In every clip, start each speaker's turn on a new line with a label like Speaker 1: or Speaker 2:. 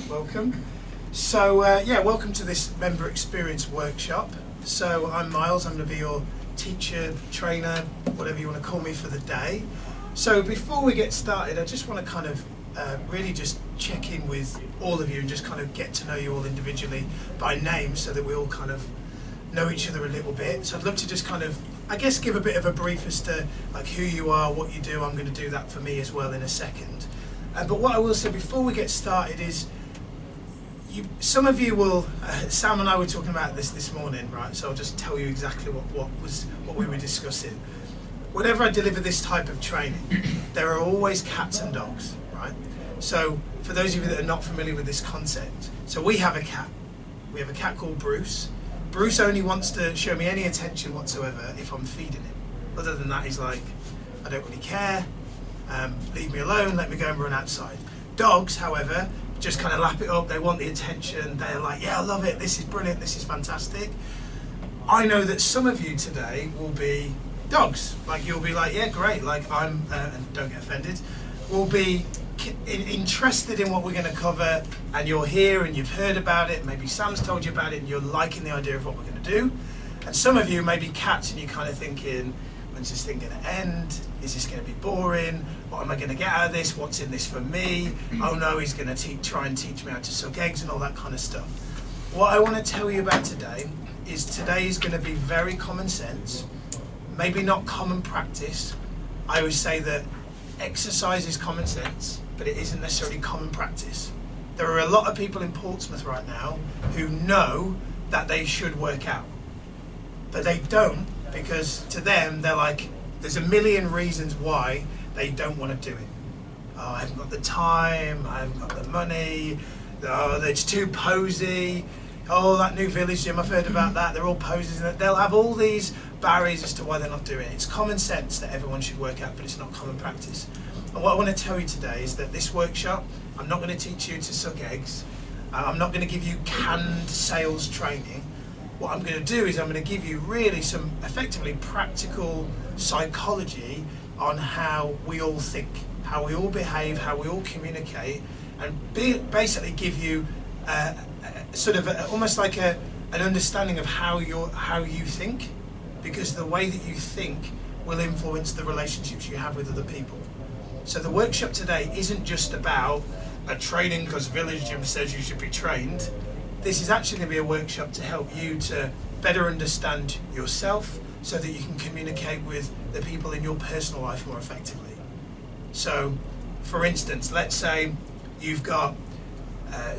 Speaker 1: welcome. So yeah, welcome to this member experience workshop. So I'm Miles, I'm going to be your teacher, trainer, whatever you want to call me for the day. So before we get started, I just want to kind of really just check in with all of you and just kind of get to know you all individually by name so that we all kind of know each other a little bit. So I'd love to just kind of, I guess, give a bit of a brief as to like who you are, what you do. I'm going to do that for me as well in a second. But what I will say before we get started is, some of you will, Sam and I were talking about this morning, right? So I'll just tell you exactly what we were discussing. Whenever I deliver this type of training, there are always cats and dogs, right? So for those of you that are not familiar with this concept, so we have a cat. We have a cat called Bruce. Bruce only wants to show me any attention whatsoever if I'm feeding him. Other than that, he's like, I don't really care. Leave me alone, let me go and run outside. Dogs, however, just kind of lap it up. They want the attention. They're like, yeah, I love it. This is brilliant. This is fantastic. I know that some of you today will be dogs. Like, you'll be like, yeah, great. Like, and don't get offended, will be interested in what we're going to cover, and you're here and you've heard about it. Maybe Sam's told you about it and you're liking the idea of what we're going to do. And some of you may be cats and you're kind of thinking, when's this thing going to end? Is this going to be boring? What am I going to get out of this? What's in this for me? Oh no, he's going to try and teach me how to suck eggs and all that kind of stuff. What I want to tell you about today is going to be very common sense, maybe not common practice. I always say that exercise is common sense, but it isn't necessarily common practice. There are a lot of people in Portsmouth right now who know that they should work out, but they don't, because to them, they're like, there's a million reasons why they don't want to do it. Oh, I haven't got the time, I haven't got the money, oh, it's too posy, oh, that new village gym, I've heard about that, they're all poses, and they'll have all these barriers as to why they're not doing it. It's common sense that everyone should work out, but it's not common practice. And what I want to tell you today is that this workshop, I'm not going to teach you to suck eggs, I'm not going to give you canned sales training. What I'm going to do is I'm going to give you really some effectively practical psychology on how we all think, how we all behave, how we all communicate, and basically give you sort of almost like an understanding of how you think, because the way that you think will influence the relationships you have with other people. So the workshop today isn't just about a training because Village Gym says you should be trained. This is actually going to be a workshop to help you to better understand yourself so that you can communicate with the people in your personal life more effectively. So, for instance, let's say you've got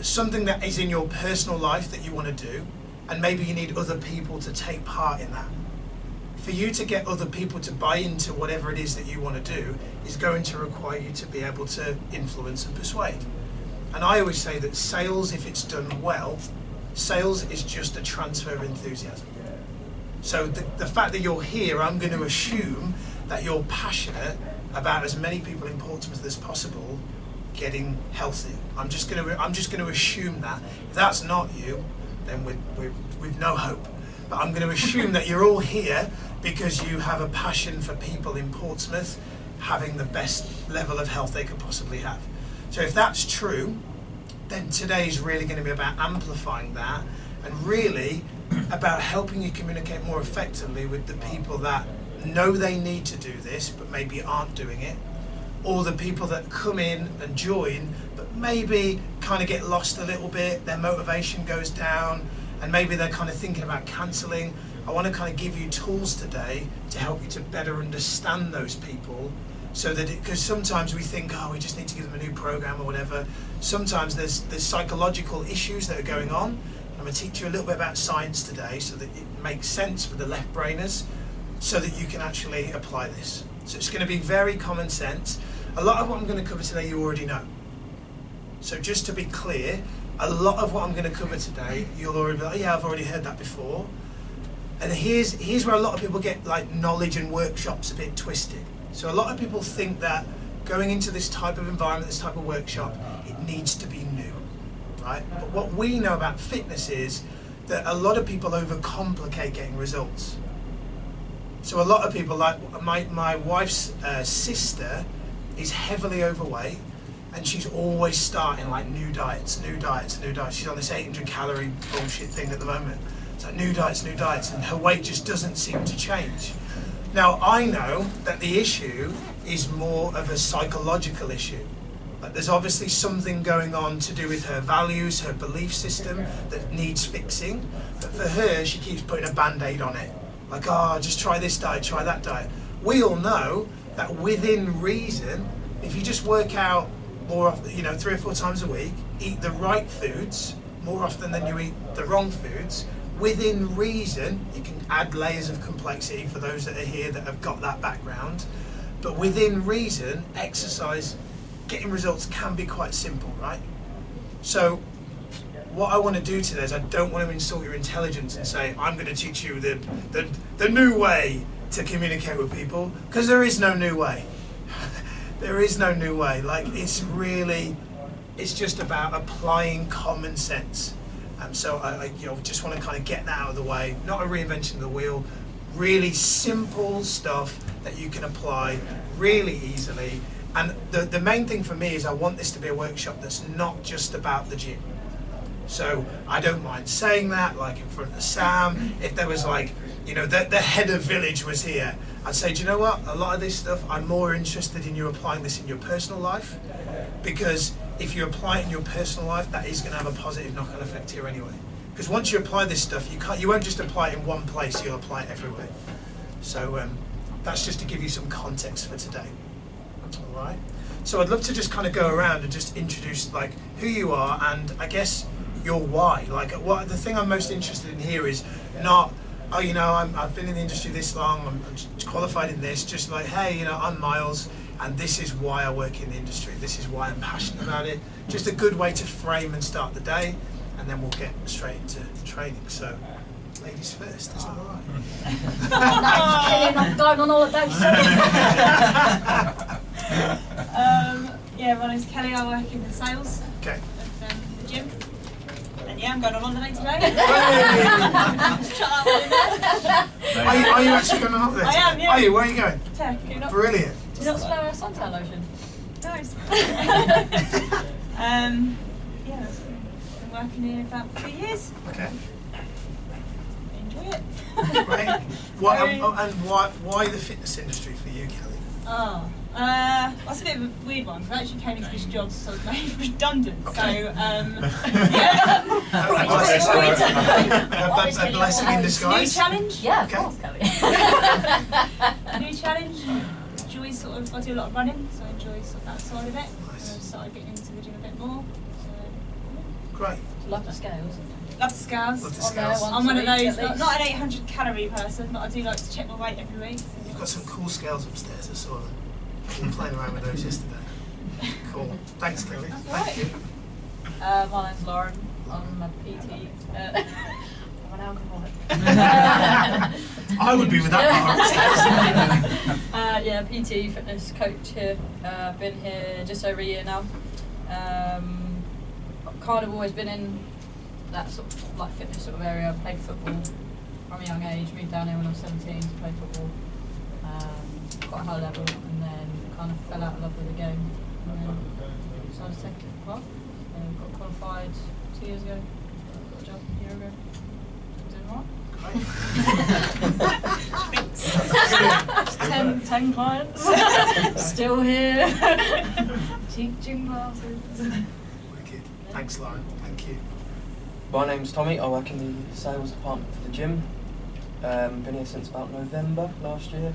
Speaker 1: something that is in your personal life that you want to do, and maybe you need other people to take part in that. For you to get other people to buy into whatever it is that you want to do is going to require you to be able to influence and persuade. And I always say that sales, if it's done well, sales is just a transfer of enthusiasm. So the fact that you're here, I'm going to assume that you're passionate about as many people in Portsmouth as possible getting healthy. I'm just going to assume that. If that's not you, then we've no hope. But I'm going to assume that you're all here because you have a passion for people in Portsmouth having the best level of health they could possibly have. So if that's true, then today is really going to be about amplifying that and really about helping you communicate more effectively with the people that know they need to do this but maybe aren't doing it, or the people that come in and join but maybe kind of get lost a little bit, their motivation goes down, and maybe they're kind of thinking about cancelling. I want to kind of give you tools today to help you to better understand those people, so that, because sometimes we think, oh, we just need to give them a new program or whatever. Sometimes there's psychological issues that are going on. I'm going to teach you a little bit about science today so that it makes sense for the left brainers, so that you can actually apply this. So it's going to be very common sense. A lot of what I'm going to cover today you already know. So just to be clear, a lot of what I'm going to cover today you'll already be like, yeah, I've already heard that before. And here's where a lot of people get like knowledge and workshops a bit twisted. So a lot of people think that going into this type of environment, this type of workshop, it needs to be new, right? But what we know about fitness is that a lot of people overcomplicate getting results. So a lot of people, like my wife's sister is heavily overweight, and she's always starting like new diets. She's on this 800 calorie bullshit thing at the moment. It's like new diets, and her weight just doesn't seem to change. Now I know that the issue is more of a psychological issue. Like there's obviously something going on to do with her values, her belief system that needs fixing. But for her, she keeps putting a band-aid on it. Like, oh, just try this diet, try that diet. We all know that within reason, if you just work out more often, 3 or 4 times a week, eat the right foods more often than you eat the wrong foods, within reason, you can add layers of complexity for those that are here that have got that background, but within reason, exercise, getting results can be quite simple, right? So what I want to do today is I don't want to insult your intelligence and say, I'm going to teach you the new way to communicate with people, because there is no new way. There is no new way. Like, it's just about applying common sense. So I just want to kind of get that out of the way. Not a reinvention of the wheel. Really simple stuff that you can apply really easily. And the main thing for me is I want this to be a workshop that's not just about the gym. So I don't mind saying that, like in front of Sam. If there was like, the head of village was here, I'd say, do you know what? A lot of this stuff, I'm more interested in you applying this in your personal life, because if you apply it in your personal life, that is going to have a positive knock-on effect here anyway. Because once you apply this stuff, you won't just apply it in one place, you'll apply it everywhere. So that's just to give you some context for today. All right. So I'd love to just kind of go around and just introduce like who you are and I guess your why. Like the thing I'm most interested in here is not, oh, I've been in the industry this long, I'm qualified in this, just like, hey, I'm Miles and this is why I work in the industry. This is why I'm passionate about it. Just a good way to frame and start the day, and then we'll get straight into training. So, ladies first, is that all right?
Speaker 2: I'm going on holiday soon.
Speaker 3: Yeah, my name's Kelly. I work in the sales
Speaker 1: Okay.
Speaker 3: of the gym. And yeah, I'm going on holiday today. Shut up.
Speaker 1: Are you actually going on holiday?
Speaker 3: I am, yeah.
Speaker 1: Are you? Where are you going?
Speaker 3: Turkey.
Speaker 1: Brilliant.
Speaker 2: Do you not smell our suntan lotion?
Speaker 3: Nice. Yeah, been working here about 3 years.
Speaker 1: Okay.
Speaker 3: Enjoy it.
Speaker 1: Right. Why the fitness industry for you, Kelly?
Speaker 3: Oh, that's a bit of a weird one. I actually came into this job so I was made redundant.
Speaker 1: Okay.
Speaker 3: So, yeah.
Speaker 1: A blessing in
Speaker 3: New
Speaker 1: disguise.
Speaker 3: challenge.
Speaker 2: Yeah,
Speaker 1: Okay.
Speaker 2: of course, Kelly.
Speaker 3: New challenge. Enjoy I do a lot of running, so I enjoy that side of it.
Speaker 1: Nice.
Speaker 3: And I've started getting into the gym a bit more. So,
Speaker 1: Great.
Speaker 2: Love the scales.
Speaker 3: love the scales.
Speaker 1: Love the
Speaker 2: On there,
Speaker 1: scales.
Speaker 2: once
Speaker 3: I'm one
Speaker 2: a
Speaker 3: of
Speaker 2: week
Speaker 3: those,
Speaker 2: at least.
Speaker 3: not an 800 calorie person, but I do like to check my weight every week. So
Speaker 1: You've got some cool scales upstairs. I saw them. We were playing around with those yesterday. Cool. Thanks, Kelly. Thank you.
Speaker 2: My name's Lauren. I'm a PT. I'm an alcoholic.
Speaker 1: I would be with that part upstairs.
Speaker 2: Yeah, PT fitness coach here. Been here just over a year now. Kind of always been in that sort of like fitness sort of area. Played football from a young age. Moved down here when I was 17 to play football. Quite a high level, and then kind of fell out of love with the game. And then decided to take it apart. Got qualified 2 years ago. Got a job a year ago. Doing alright. 10 clients. Still here. Teaching classes.
Speaker 1: Wicked. Thanks, Lauren. Thank you.
Speaker 4: My name's Tommy. I work in the sales department for the gym. Been here since about November last year.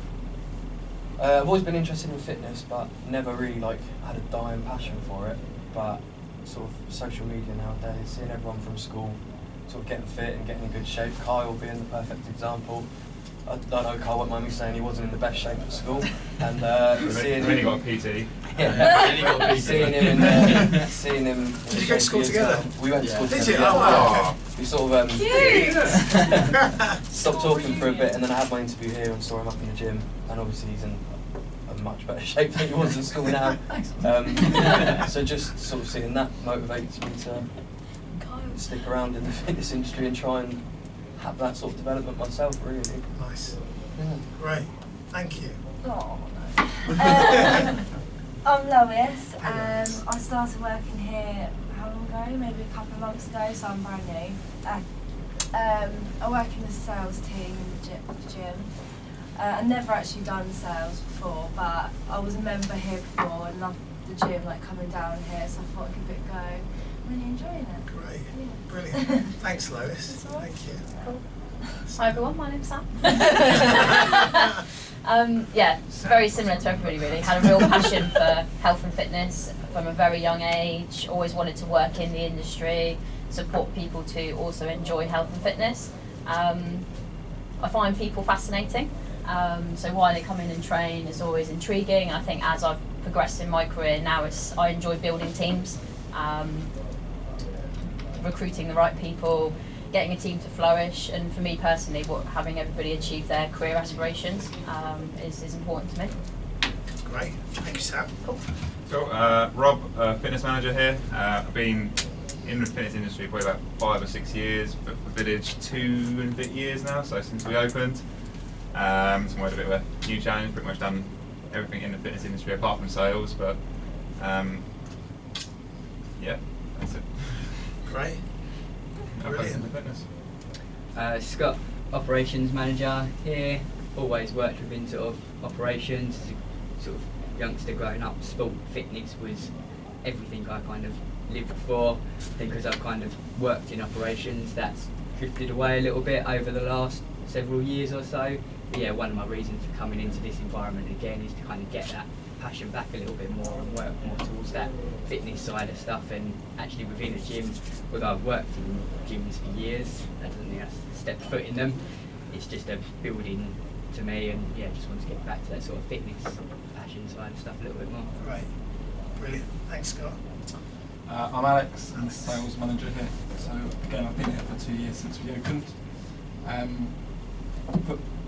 Speaker 4: I've always been interested in fitness, but never really had a dying passion for it. But sort of social media nowadays, seeing everyone from school sort of getting fit and getting in good shape. Kyle being the perfect example. I know Kyle won't mind me saying he wasn't in the best shape at school, and seeing
Speaker 5: Really
Speaker 4: him,
Speaker 5: got a PT.
Speaker 4: yeah, seeing him.
Speaker 1: Did you go to school together?
Speaker 4: We went to school
Speaker 1: Did
Speaker 4: together.
Speaker 1: you? Oh, wow.
Speaker 4: We sort of
Speaker 2: Cute!
Speaker 4: stopped talking for a bit, and then I had my interview here and saw him up in the gym, and obviously he's in a much better shape than he was in school now. So just sort of seeing that motivates me to stick around in the fitness industry and try and have that sort of development myself, really.
Speaker 1: Nice.
Speaker 4: Yeah.
Speaker 1: Great. Thank you.
Speaker 2: Oh, no.
Speaker 5: I'm Lois. I started working here how long ago? Maybe a couple of months ago, so I'm brand new. I work in the sales team in the gym. I've never actually done sales before, but I was a member here before and loved the gym, like coming down here, so I thought I'd give it a go. Really enjoying it.
Speaker 1: Great,
Speaker 5: Yeah.
Speaker 1: brilliant. Thanks, Lois.
Speaker 5: That's all right.
Speaker 1: Thank you.
Speaker 2: Cool. Hi everyone, my name's Sam. Yeah, very similar to everybody really. Had a real passion for health and fitness from a very young age. Always wanted to work in the industry, support people to also enjoy health and fitness. I find people fascinating. So why they come in and train is always intriguing. I think as I've progressed in my career now, I enjoy building teams, recruiting the right people, getting a team to flourish, and for me personally, having everybody achieve their career aspirations is important to me.
Speaker 1: Great, thank you, Sam.
Speaker 2: Cool.
Speaker 6: So, Rob, fitness manager here. I've been in the fitness industry for about 5 or 6 years, but for Village 2 and a bit years now, so since we opened. So I'm a bit of a new challenge, pretty much done everything in the fitness industry apart from sales, but yeah, that's it.
Speaker 1: Great. Brilliant.
Speaker 6: Fitness.
Speaker 7: Scott, operations manager here. Always worked within sort of operations. As a sort of youngster growing up, sport, fitness was everything I kind of lived for. I think as I've kind of worked in operations, that's drifted away a little bit over the last several years or so. But yeah, one of my reasons for coming into this environment again is to kind of get that passion back a little bit more and work more towards that fitness side of stuff. And actually within a gym, although I've worked in gyms for years, that doesn't mean I stepped foot in them. It's just a building to me, and yeah, just want to get back to that sort of fitness passion side of stuff a little bit more.
Speaker 1: Great. Brilliant. Thanks, Scott.
Speaker 8: I'm Alex, I'm the sales manager here. So again, I've been here for 2 years since we opened.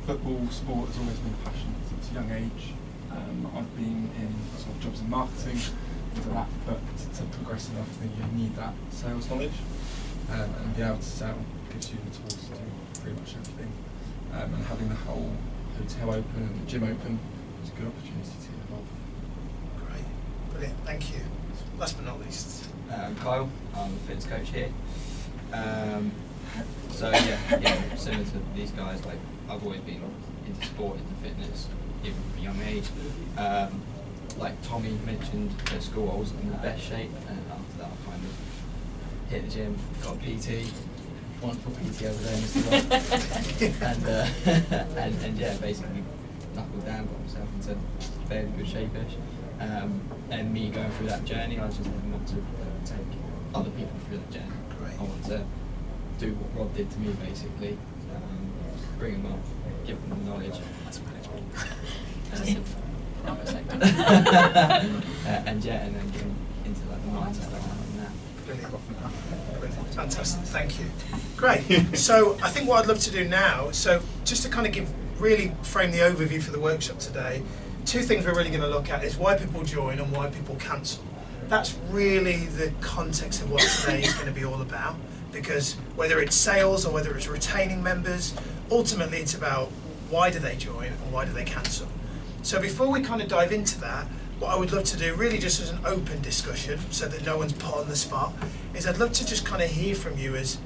Speaker 8: Football, sport has always been a passion since a young age. I've been in sort of jobs in marketing, things like that, but to progress in everything you need that sales knowledge, and being able to sell gives you the tools to do pretty much everything. And having the whole hotel open and the gym open is a good opportunity to get involved.
Speaker 1: Great. Brilliant. Thank you. Last but not least.
Speaker 9: Kyle, I'm the fitness coach here. So yeah, similar to these guys, like I've always been into sport, into fitness, even from a young age. Like Tommy mentioned at school, I wasn't in the best shape, and after that I kind of hit the gym, got a PT, wonderful PT over there, Mr. Rob, and yeah, basically knuckled down, got myself into fairly good shape-ish. And me going through that journey, I just didn't want to take other people through that journey.
Speaker 1: Great.
Speaker 9: I want to do what Rob did to me, basically. Bring them up, give them the knowledge. That's management. And yeah, and then get them into like the mindset that I'm now.
Speaker 1: Brilliant. Fantastic, thank you. Great. So I think what I'd love to do now, so just to kind of really frame the overview for the workshop today, 2 things we're really going to look at is why people join and why people cancel. That's really the context of what today is going to be all about, because whether it's sales or whether it's retaining members, ultimately it's about why do they join and why do they cancel. So before we kind of dive into that, what I would love to do, really just as an open discussion so that no one's put on the spot, is I'd love to just kind of hear from you as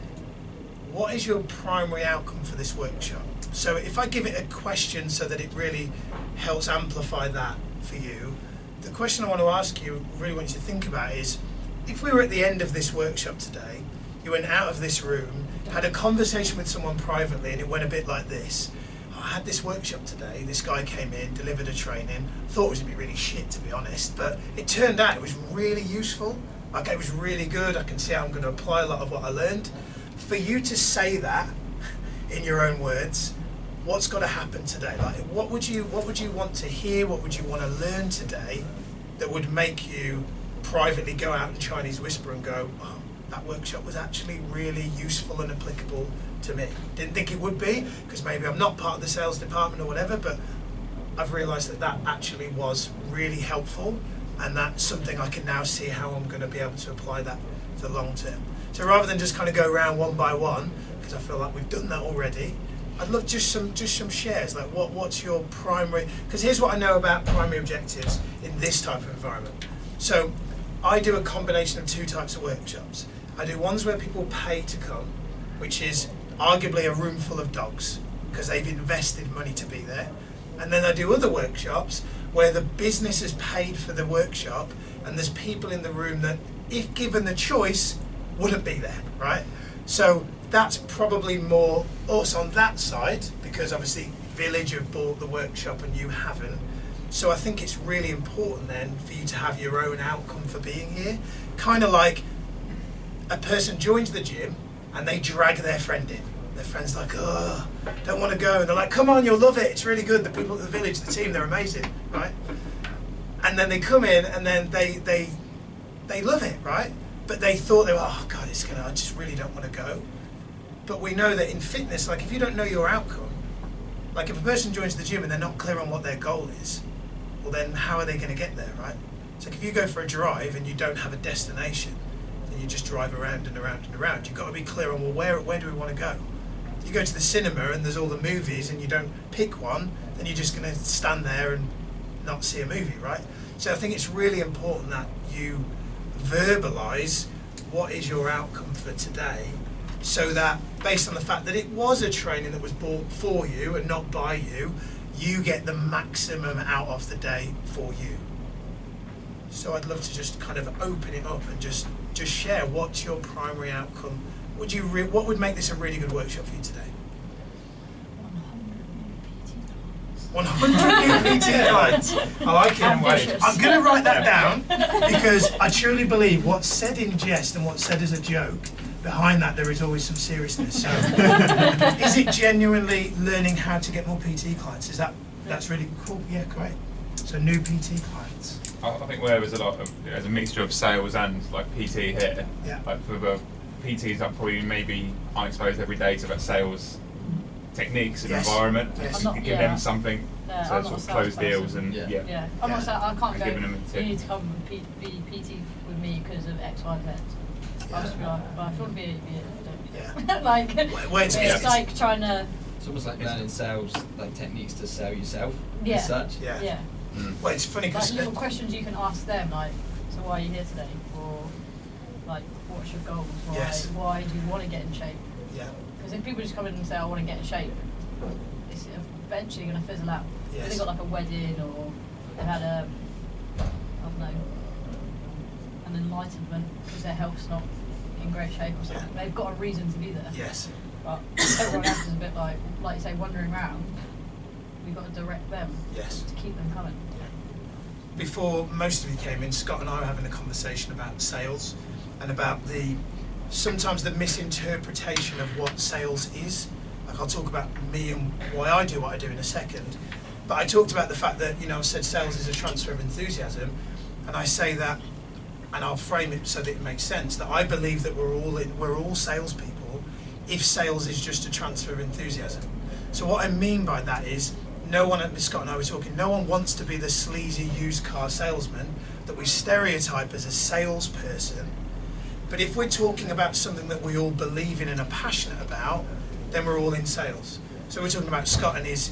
Speaker 1: what is your primary outcome for this workshop? So if I give it a question so that it really helps amplify that for you, the question I want to ask you, really want you to think about is, if we were at the end of this workshop today, you went out of this room, had a conversation with someone privately, and it went a bit like this. I had this workshop today, this guy came in, delivered a training, thought it was going to be really shit to be honest, but it turned out it was really useful, like it was really good, I can see how I'm going to apply a lot of what I learned. For you to say that in your own words, what's got to happen today? Like, what would you want to hear, what would you want to learn today that would make you privately go out and Chinese whisper and go, oh, that workshop was actually really useful and applicable to me. Didn't think it would be, because maybe I'm not part of the sales department or whatever, but I've realised that that actually was really helpful, and that's something I can now see how I'm going to be able to apply that for the long term. So rather than just kind of go around one by one, because I feel like we've done that already, I'd love just some shares. Like what's your primary? Because here's what I know about primary objectives in this type of environment. So I do a combination of 2 types of workshops. I do ones where people pay to come, which is arguably a room full of dogs because they've invested money to be there. And then I do other workshops where the business has paid for the workshop and there's people in the room that, if given the choice, wouldn't be there, right? So that's probably more us on that side, because obviously Village have bought the workshop and you haven't. So I think it's really important then for you to have your own outcome for being here. Kind of like a person joins the gym and they drag their friend in. Their friend's like, oh, don't want to go. And they're like, come on, you'll love it. It's really good. The people at the Village, the team, they're amazing, right? And then they come in and then they love it, right? But they thought they were, oh God, I just really don't want to go. But we know that in fitness, like if you don't know your outcome, like if a person joins the gym and they're not clear on what their goal is, well then how are they going to get there, right? So if you go for a drive and you don't have a destination, then you just drive around and around and around. You've got to be clear on, well, where do we want to go? You go to the cinema and there's all the movies and you don't pick one, then you're just going to stand there and not see a movie, right? So I think it's really important that you verbalise what is your outcome for today, so that based on the fact that it was a training that was bought for you and not by you, you get the maximum out of the day for you. So I'd love to just kind of open it up and just share what's your primary outcome. What would make this a really good workshop for you today? 100 new PT clients. I like it.
Speaker 2: Ambitious.
Speaker 1: I'm going to write that down because I truly believe what's said in jest and what's said as a joke, behind that there is always some seriousness. So, is it genuinely learning how to get more PT clients? That's really cool? Yeah, great. So new PT clients.
Speaker 6: I think where there's a mixture of sales and like PT here.
Speaker 1: Yeah.
Speaker 6: Like for the PTs that probably maybe aren't exposed every day to that sales techniques and
Speaker 1: Yes.
Speaker 6: environment.
Speaker 1: Yes.
Speaker 6: You can give them something
Speaker 2: No,
Speaker 6: to
Speaker 2: I'm
Speaker 6: sort
Speaker 2: not
Speaker 6: of
Speaker 2: a
Speaker 6: close
Speaker 2: salesperson.
Speaker 6: deals and
Speaker 9: Yeah.
Speaker 2: Yeah, I'm not saying I can't
Speaker 6: And
Speaker 2: go.
Speaker 6: giving them a tip.
Speaker 2: You need to come and be PT with me because of X, Y, Z. I'll just be like, well, if you want to be, don't.
Speaker 1: Yeah.
Speaker 2: Like,
Speaker 1: Wait to
Speaker 2: it's
Speaker 1: get
Speaker 2: like trying to.
Speaker 9: It's almost like learning sales, like techniques to sell yourself
Speaker 2: Yeah.
Speaker 9: as such.
Speaker 1: Yeah.
Speaker 2: Yeah.
Speaker 1: Well, it's funny
Speaker 2: Like
Speaker 1: because
Speaker 2: little questions you can ask them, like, so why are you here today? Or like, what's your goals?
Speaker 1: Yes.
Speaker 2: Why do you want to get in shape?
Speaker 1: yeah.
Speaker 2: Because if people just come in and say, I want to get in shape, it's eventually going to fizzle out. If
Speaker 1: Yes.
Speaker 2: they've got like a wedding or they've had a, I don't know, an enlightenment because their health's not in great shape or something.
Speaker 1: Yeah.
Speaker 2: They've got a reason to be there.
Speaker 1: Yes.
Speaker 2: But everyone else is a bit like you say, wandering around. We've got to direct them
Speaker 1: Yes.
Speaker 2: to keep them coming.
Speaker 1: Before most of you came in, Scott and I were having a conversation about sales and about sometimes the misinterpretation of what sales is. Like I'll talk about me and why I do what I do in a second. But I talked about the fact that, I said sales is a transfer of enthusiasm, and I say that, and I'll frame it so that it makes sense, that I believe that we're all salespeople if sales is just a transfer of enthusiasm. So what I mean by that is, Scott and I were talking, no one wants to be the sleazy used car salesman that we stereotype as a salesperson. But if we're talking about something that we all believe in and are passionate about, then we're all in sales. So we're talking about Scott and his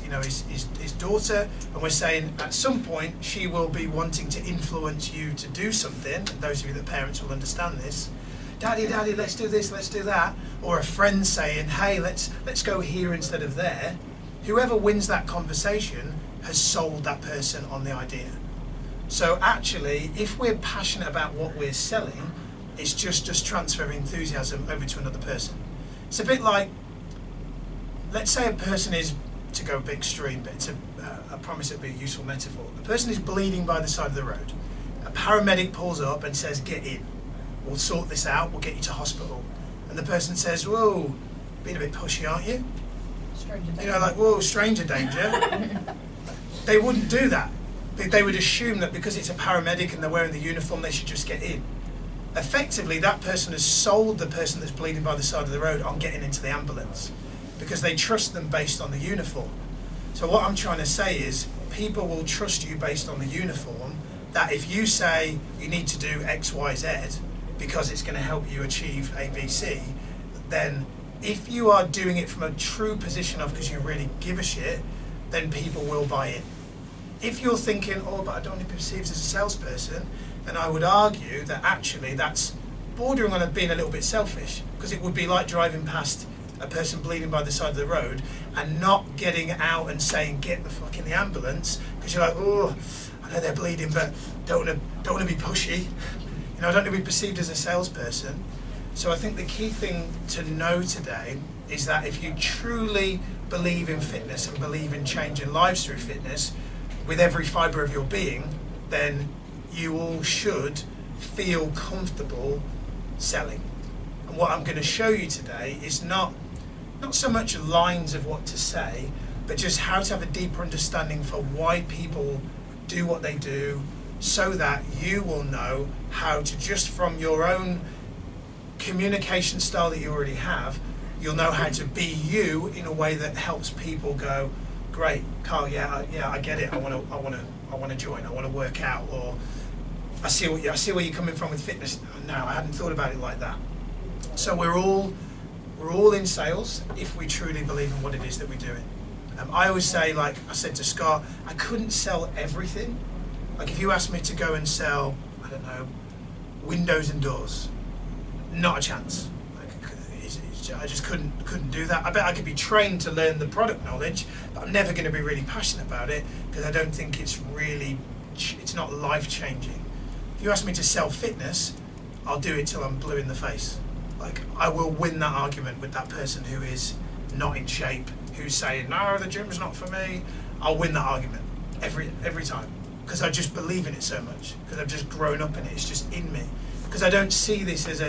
Speaker 1: daughter, and we're saying at some point she will be wanting to influence you to do something. And those of you that are parents will understand this. Daddy, let's do this, let's do that. Or a friend saying, hey, let's go here instead of there. Whoever wins that conversation has sold that person on the idea. So actually, if we're passionate about what we're selling, it's just transferring enthusiasm over to another person. It's a bit like, let's say a person is, to go a bit extreme, but I promise it'll be a useful metaphor. A person is bleeding by the side of the road. A paramedic pulls up and says, get in. We'll sort this out, we'll get you to hospital. And the person says, whoa, being a bit pushy, aren't you?
Speaker 2: Stranger danger.
Speaker 1: Like, whoa, stranger danger. They wouldn't do that. They would assume that because it's a paramedic and they're wearing the uniform, they should just get in. Effectively, that person has sold the person that's bleeding by the side of the road on getting into the ambulance because they trust them based on the uniform. So what I'm trying to say is people will trust you based on the uniform, that if you say you need to do X, Y, Z because it's going to help you achieve ABC, then if you are doing it from a true position of because you really give a shit, then people will buy in. If you're thinking, oh, but I don't want to be perceived as a salesperson, then I would argue that actually that's bordering on being a little bit selfish, because it would be like driving past a person bleeding by the side of the road and not getting out and saying, get the fuck in the ambulance, because you're like, oh, I know they're bleeding, but don't want to be pushy. You know, I don't want to be perceived as a salesperson. So I think the key thing to know today is that if you truly believe in fitness and believe in changing lives through fitness with every fibre of your being, then you all should feel comfortable selling. And what I'm going to show you today is not so much lines of what to say, but just how to have a deeper understanding for why people do what they do, so that you will know how to, just from your own communication style that you already have, you'll know how to be you in a way that helps people go, great, Carl, yeah, I get it. I want to join. I want to work out. Or I see where you're coming from with fitness. No, I hadn't thought about it like that. So we're all in sales if we truly believe in what it is that we're doing. I always say, like I said to Scott, I couldn't sell everything. Like if you asked me to go and sell, I don't know, windows and doors, not a chance. I just couldn't do that. I bet I could be trained to learn the product knowledge, but I'm never going to be really passionate about it because I don't think it's not life-changing. If you ask me to sell fitness, I'll do it till I'm blue in the face. Like I will win that argument with that person who is not in shape, who's saying, no, the gym's not for me. I'll win that argument every time because I just believe in it so much, because I've just grown up in it. It's just in me. Because I don't see this as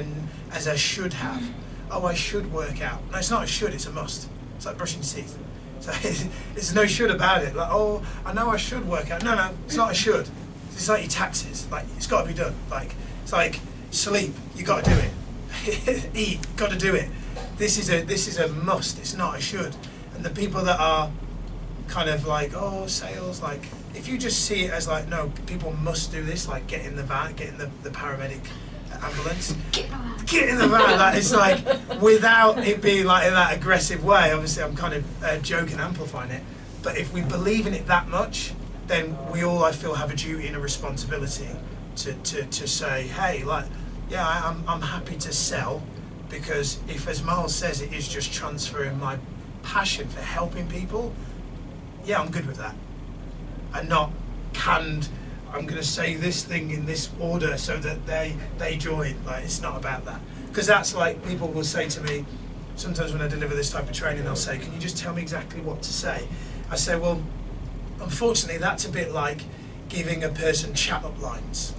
Speaker 1: a should have. Oh, I should work out. No, it's not a should, it's a must. It's like brushing teeth. So there's no should about it. Like, oh, I know I should work out. No, it's not a should. It's like your taxes. Like, it's got to be done. Like, it's like sleep. You got to do it. Eat. Got to do it. This is a must. It's not a should. And the people that are kind of like, oh, sales, like, if you just see it as like, no, people must do this, like get in the van, get in the paramedic ambulance, get in the van. Like, it's like, without it being like in that aggressive way. Obviously, I'm kind of joking, amplifying it. But if we believe in it that much, then we all, I feel, have a duty and a responsibility to say, hey, like, yeah, I'm happy to sell, because if, as Miles says, it is just transferring my passion for helping people, yeah, I'm good with that. And not canned, I'm going to say this thing in this order so that they join. Like, it's not about that. Because that's like, people will say to me, sometimes when I deliver this type of training, they'll say, can you just tell me exactly what to say? I say, well, unfortunately, that's a bit like giving a person chat-up lines.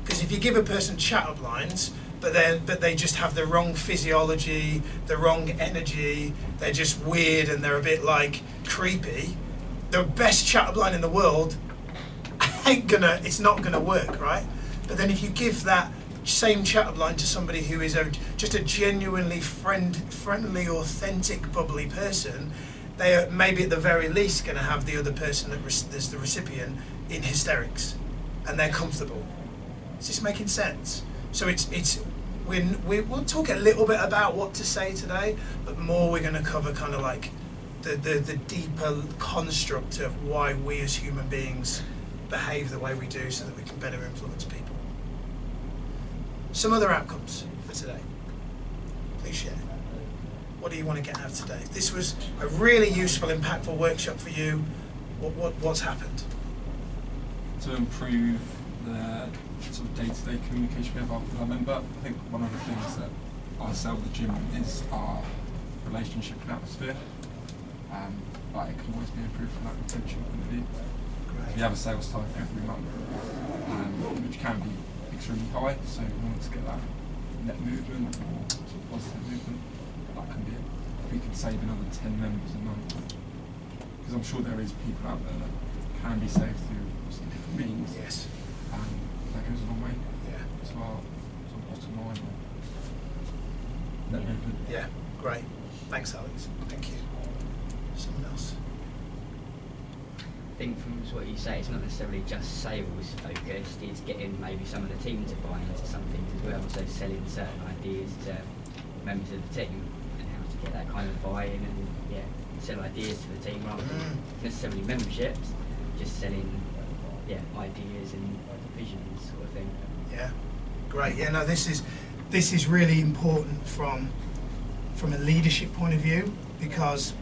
Speaker 1: Because if you give a person chat-up lines, but they just have the wrong physiology, the wrong energy, they're just weird and they're a bit like creepy, the best chat-up line in the world it's not gonna work, right? But then if you give that same chat-up line to somebody who is just a genuinely friendly, authentic, bubbly person, they are maybe at the very least going to have the other person that's the recipient in hysterics, and they're comfortable. Is this making sense? So we'll talk a little bit about what to say today, but more we're going to cover kind of like the deeper construct of why we as human beings behave the way we do, so that we can better influence people. Some other outcomes for today. Please share. What do you want to get out of today? This was a really useful, impactful workshop for you. What's happened?
Speaker 8: To improve the sort of day-to-day communication we have with our member, I think one of the things that I sell at the gym is our relationship and atmosphere. But it can always be improved from that retention point of view. We have a sales target every month, which can be extremely high, so we want to get that net movement or sort of positive movement. That can be it. If we can save another 10 members a month, because I'm sure there is people out there that can be saved through some different means.
Speaker 1: Yes.
Speaker 8: That goes a long way.
Speaker 1: Yeah.
Speaker 8: To our sort of bottom line or net movement.
Speaker 1: Yeah, great. Thanks, Alex. Thank you. Someone else?
Speaker 7: I think from what you say, it's not necessarily just sales focused, it's getting maybe some of the team to buy into some things as well, so selling certain ideas to members of the team and how to get that kind of buy-in and sell ideas to the team rather than necessarily memberships, just selling ideas and visions sort of thing.
Speaker 1: Yeah, great. Yeah, no, this is really important from a leadership point of view, because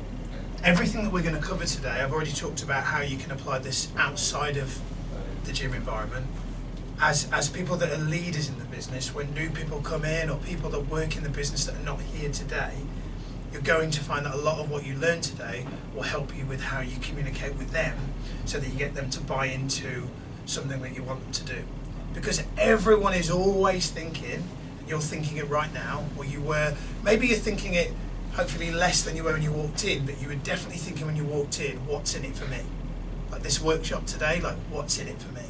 Speaker 1: everything that we're going to cover today, I've already talked about how you can apply this outside of the gym environment. As people that are leaders in the business, when new people come in or people that work in the business that are not here today, you're going to find that a lot of what you learn today will help you with how you communicate with them, so that you get them to buy into something that you want them to do. Because everyone is always thinking, you're thinking it right now, or you were, maybe you're thinking it hopefully less than you were when you walked in, but you were definitely thinking when you walked in, what's in it for me? Like this workshop today, like what's in it for me?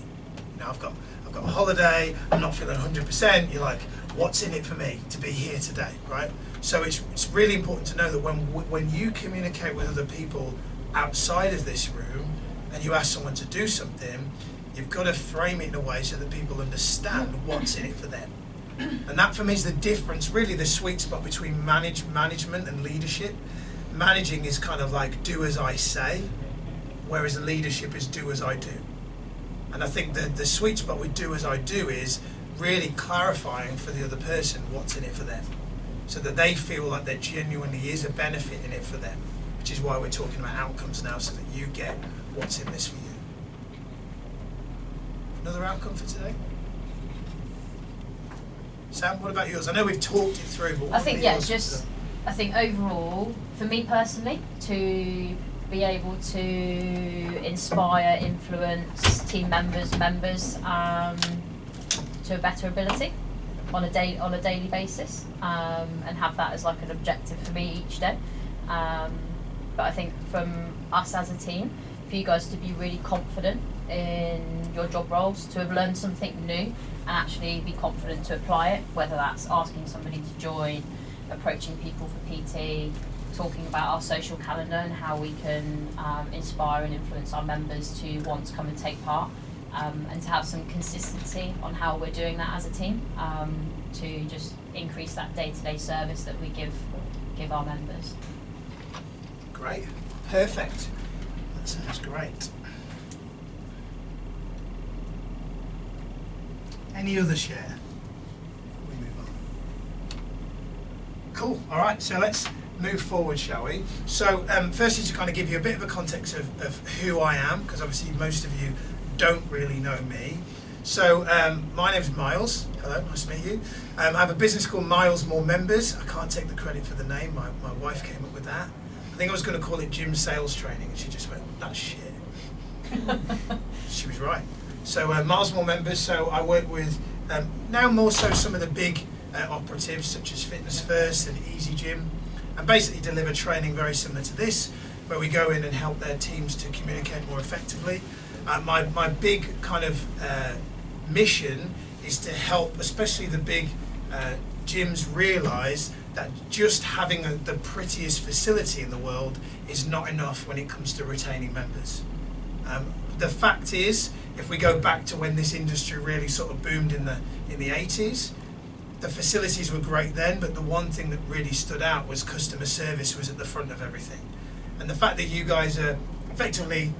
Speaker 1: You know, I've got a holiday, I'm not feeling 100%, you're like, what's in it for me to be here today, right? So it's really important to know that when you communicate with other people outside of this room and you ask someone to do something, you've got to frame it in a way so that people understand what's in it for them. And that for me is the difference, really the sweet spot between management and leadership. Managing is kind of like do as I say, whereas leadership is do as I do. And I think that the sweet spot with do as I do is really clarifying for the other person what's in it for them, so that they feel like there genuinely is a benefit in it for them, which is why we're talking about outcomes now, so that you get what's in this for you. Another outcome for today? Sam, what about yours? I know we've talked it through, but what
Speaker 2: I think,
Speaker 1: would be yours?
Speaker 2: I think overall, for me personally, to be able to inspire, influence team members to a better ability on a daily basis, and have that as like an objective for me each day. But I think from us as a team, for you guys to be really confident in your job roles, to have learned something new and actually be confident to apply it, whether that's asking somebody to join, approaching people for PT, talking about our social calendar and how we can inspire and influence our members to want to come and take part, and to have some consistency on how we're doing that as a team, to just increase that day-to-day service that we give our members.
Speaker 1: Great, perfect. That sounds great. Any other share before we move on? Cool. All right. So let's move forward, shall we? So firstly, to kind of give you a bit of a context of who I am, because obviously most of you don't really know me. So my name's Miles. Hello, nice to meet you. I have a business called Miles More Members. I can't take the credit for the name. My wife came up with that. I think I was going to call it Gym Sales Training, and she just went, "That's shit." She was right. So Miles More Members. So I work with now more so some of the big operatives such as Fitness First and Easy Gym, and basically deliver training very similar to this, where we go in and help their teams to communicate more effectively. My big kind of mission is to help, especially the big gyms, realise that just having the prettiest facility in the world is not enough when it comes to retaining members. The fact is, if we go back to when this industry really sort of boomed in the 80s, the facilities were great then, but the one thing that really stood out was customer service was at the front of everything. And the fact that you guys are effectively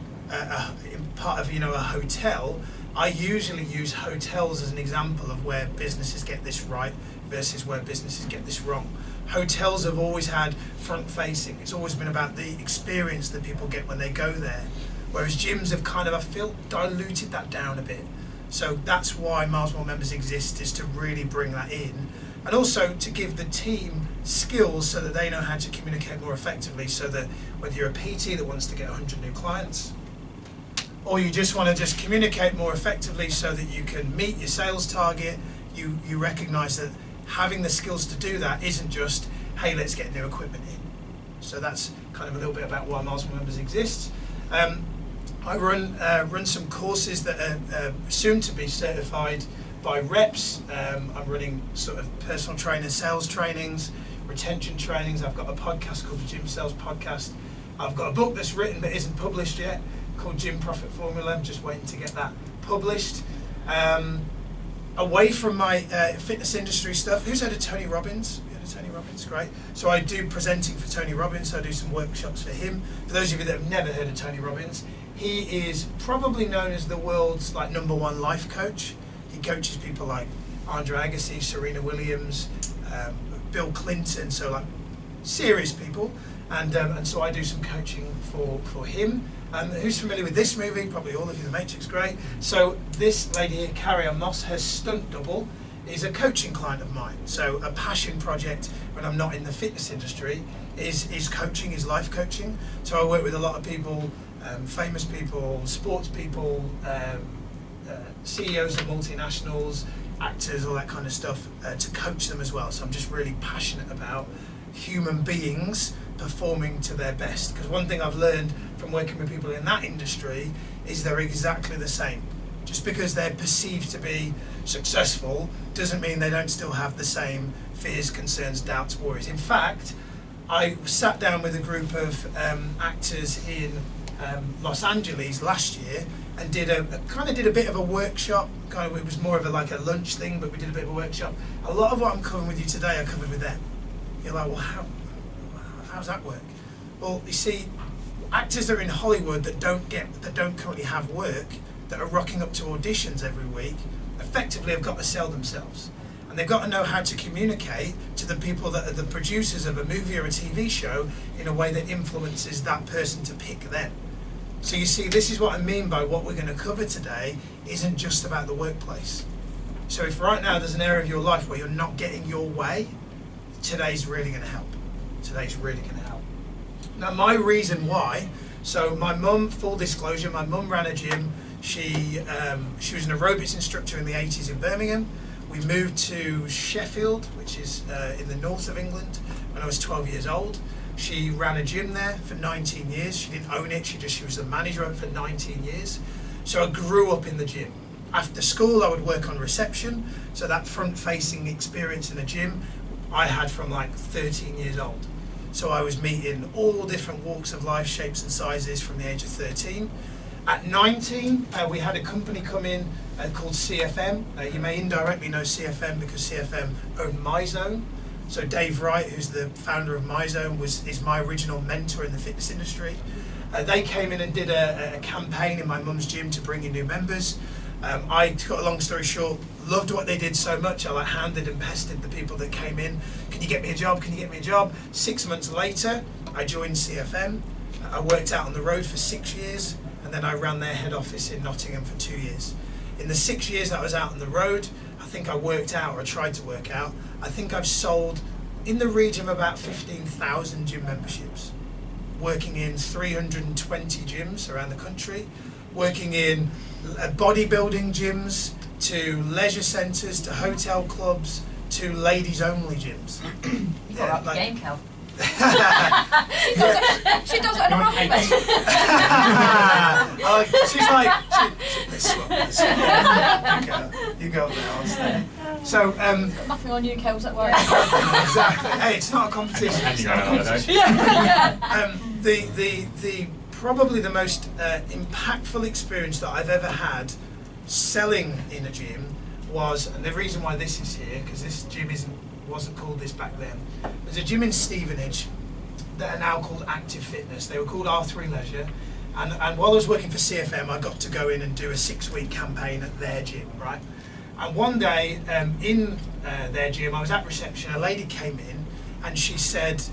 Speaker 1: part of a hotel, I usually use hotels as an example of where businesses get this right versus where businesses get this wrong. Hotels have always had front facing. It's always been about the experience that people get when they go there. Whereas gyms have kind of, I feel, diluted that down a bit. So that's why Miles More Members exist, is to really bring that in. And also to give the team skills so that they know how to communicate more effectively, so that whether you're a PT that wants to get 100 new clients, or you just want to just communicate more effectively so that you can meet your sales target, you recognise that having the skills to do that isn't just, hey, let's get new equipment in. So that's kind of a little bit about why Miles More Members exists. I run some courses that are soon to be certified by reps. I'm running sort of personal trainer sales trainings, retention trainings. I've got a podcast called the Gym Sales Podcast. I've got a book that's written but isn't published yet called Gym Profit Formula. I'm just waiting to get that published. Away from my fitness industry stuff, who's heard of Tony Robbins? Yeah. heard of Tony Robbins? Great. So I do presenting for Tony Robbins, so I do some workshops for him. For those of you that have never heard of Tony Robbins, he is probably known as the world's like #1 life coach. He coaches people like Andre Agassi, Serena Williams, Bill Clinton, so like serious people. And so I do some coaching for him. Who's familiar with this movie? Probably all of you, The Matrix, great. So this lady here, Carrie-Ann Moss, her stunt double, is a coaching client of mine. So a passion project when I'm not in the fitness industry is coaching, is life coaching. So I work with a lot of people, famous people, sports people, CEOs of multinationals, actors, all that kind of stuff, to coach them as well. So I'm just really passionate about human beings performing to their best. Because one thing I've learned from working with people in that industry is they're exactly the same. Just because they're perceived to be successful doesn't mean they don't still have the same fears, concerns, doubts, worries. In fact, I sat down with a group of actors in Los Angeles last year and did a bit of a workshop. It was more of like a lunch thing, but we did a bit of a workshop. A lot of what I'm covering with you today I covered with them. You're like, well, how's that work? Well, you see, actors that are in Hollywood that don't currently have work, that are rocking up to auditions every week, effectively have got to sell themselves. And they've got to know how to communicate to the people that are the producers of a movie or a TV show in a way that influences that person to pick them. So you see, this is what I mean by what we're going to cover today isn't just about the workplace. So if right now there's an area of your life where you're not getting your way, today's really going to help. Today's really going to help. Now my reason why, so my mum, full disclosure, my mum ran a gym. She was an aerobics instructor in the 80s in Birmingham. We moved to Sheffield, which is in the north of England, when I was 12 years old. She ran a gym there for 19 years. She didn't own it, she was the manager of it for 19 years. So I grew up in the gym. After school I would work on reception, so that front-facing experience in the gym I had from like 13 years old. So I was meeting all different walks of life, shapes and sizes from the age of 13. At 19, we had a company come in called CFM. You may indirectly know CFM because CFM owned MyZone. So Dave Wright, who's the founder of MyZone, is my original mentor in the fitness industry. They came in and did a campaign in my mum's gym to bring in new members. I, to cut a long story short, loved what they did so much. I hounded and pestered the people that came in. Can you get me a job? Can you get me a job? 6 months later, I joined CFM. I worked out on the road for 6 years, and then I ran their head office in Nottingham for 2 years. In the 6 years that I was out on the road, I think I worked out, or I tried to work out, I think I've sold in the region of about 15,000 gym memberships, working in 320 gyms around the country, working in bodybuilding gyms, to leisure centres, to hotel clubs, to ladies-only gyms.
Speaker 2: Yeah, like, game Cal.
Speaker 1: She
Speaker 2: does it in a wrong way.
Speaker 1: She's like, let's swap. You go there, I'll stay. So,
Speaker 2: got nothing on you, Kels, at work.
Speaker 1: Exactly. Hey, it's not a competition. It's not a competition. The probably the most impactful experience that I've ever had selling in a gym was, and the reason why this is here, because this gym wasn't called this back then. There's a gym in Stevenage that are now called Active Fitness. They were called R3 Leisure, and while I was working for CFM, I got to go in and do a 6-week campaign at their gym, right? And one day in their gym, I was at reception. A lady came in and she said,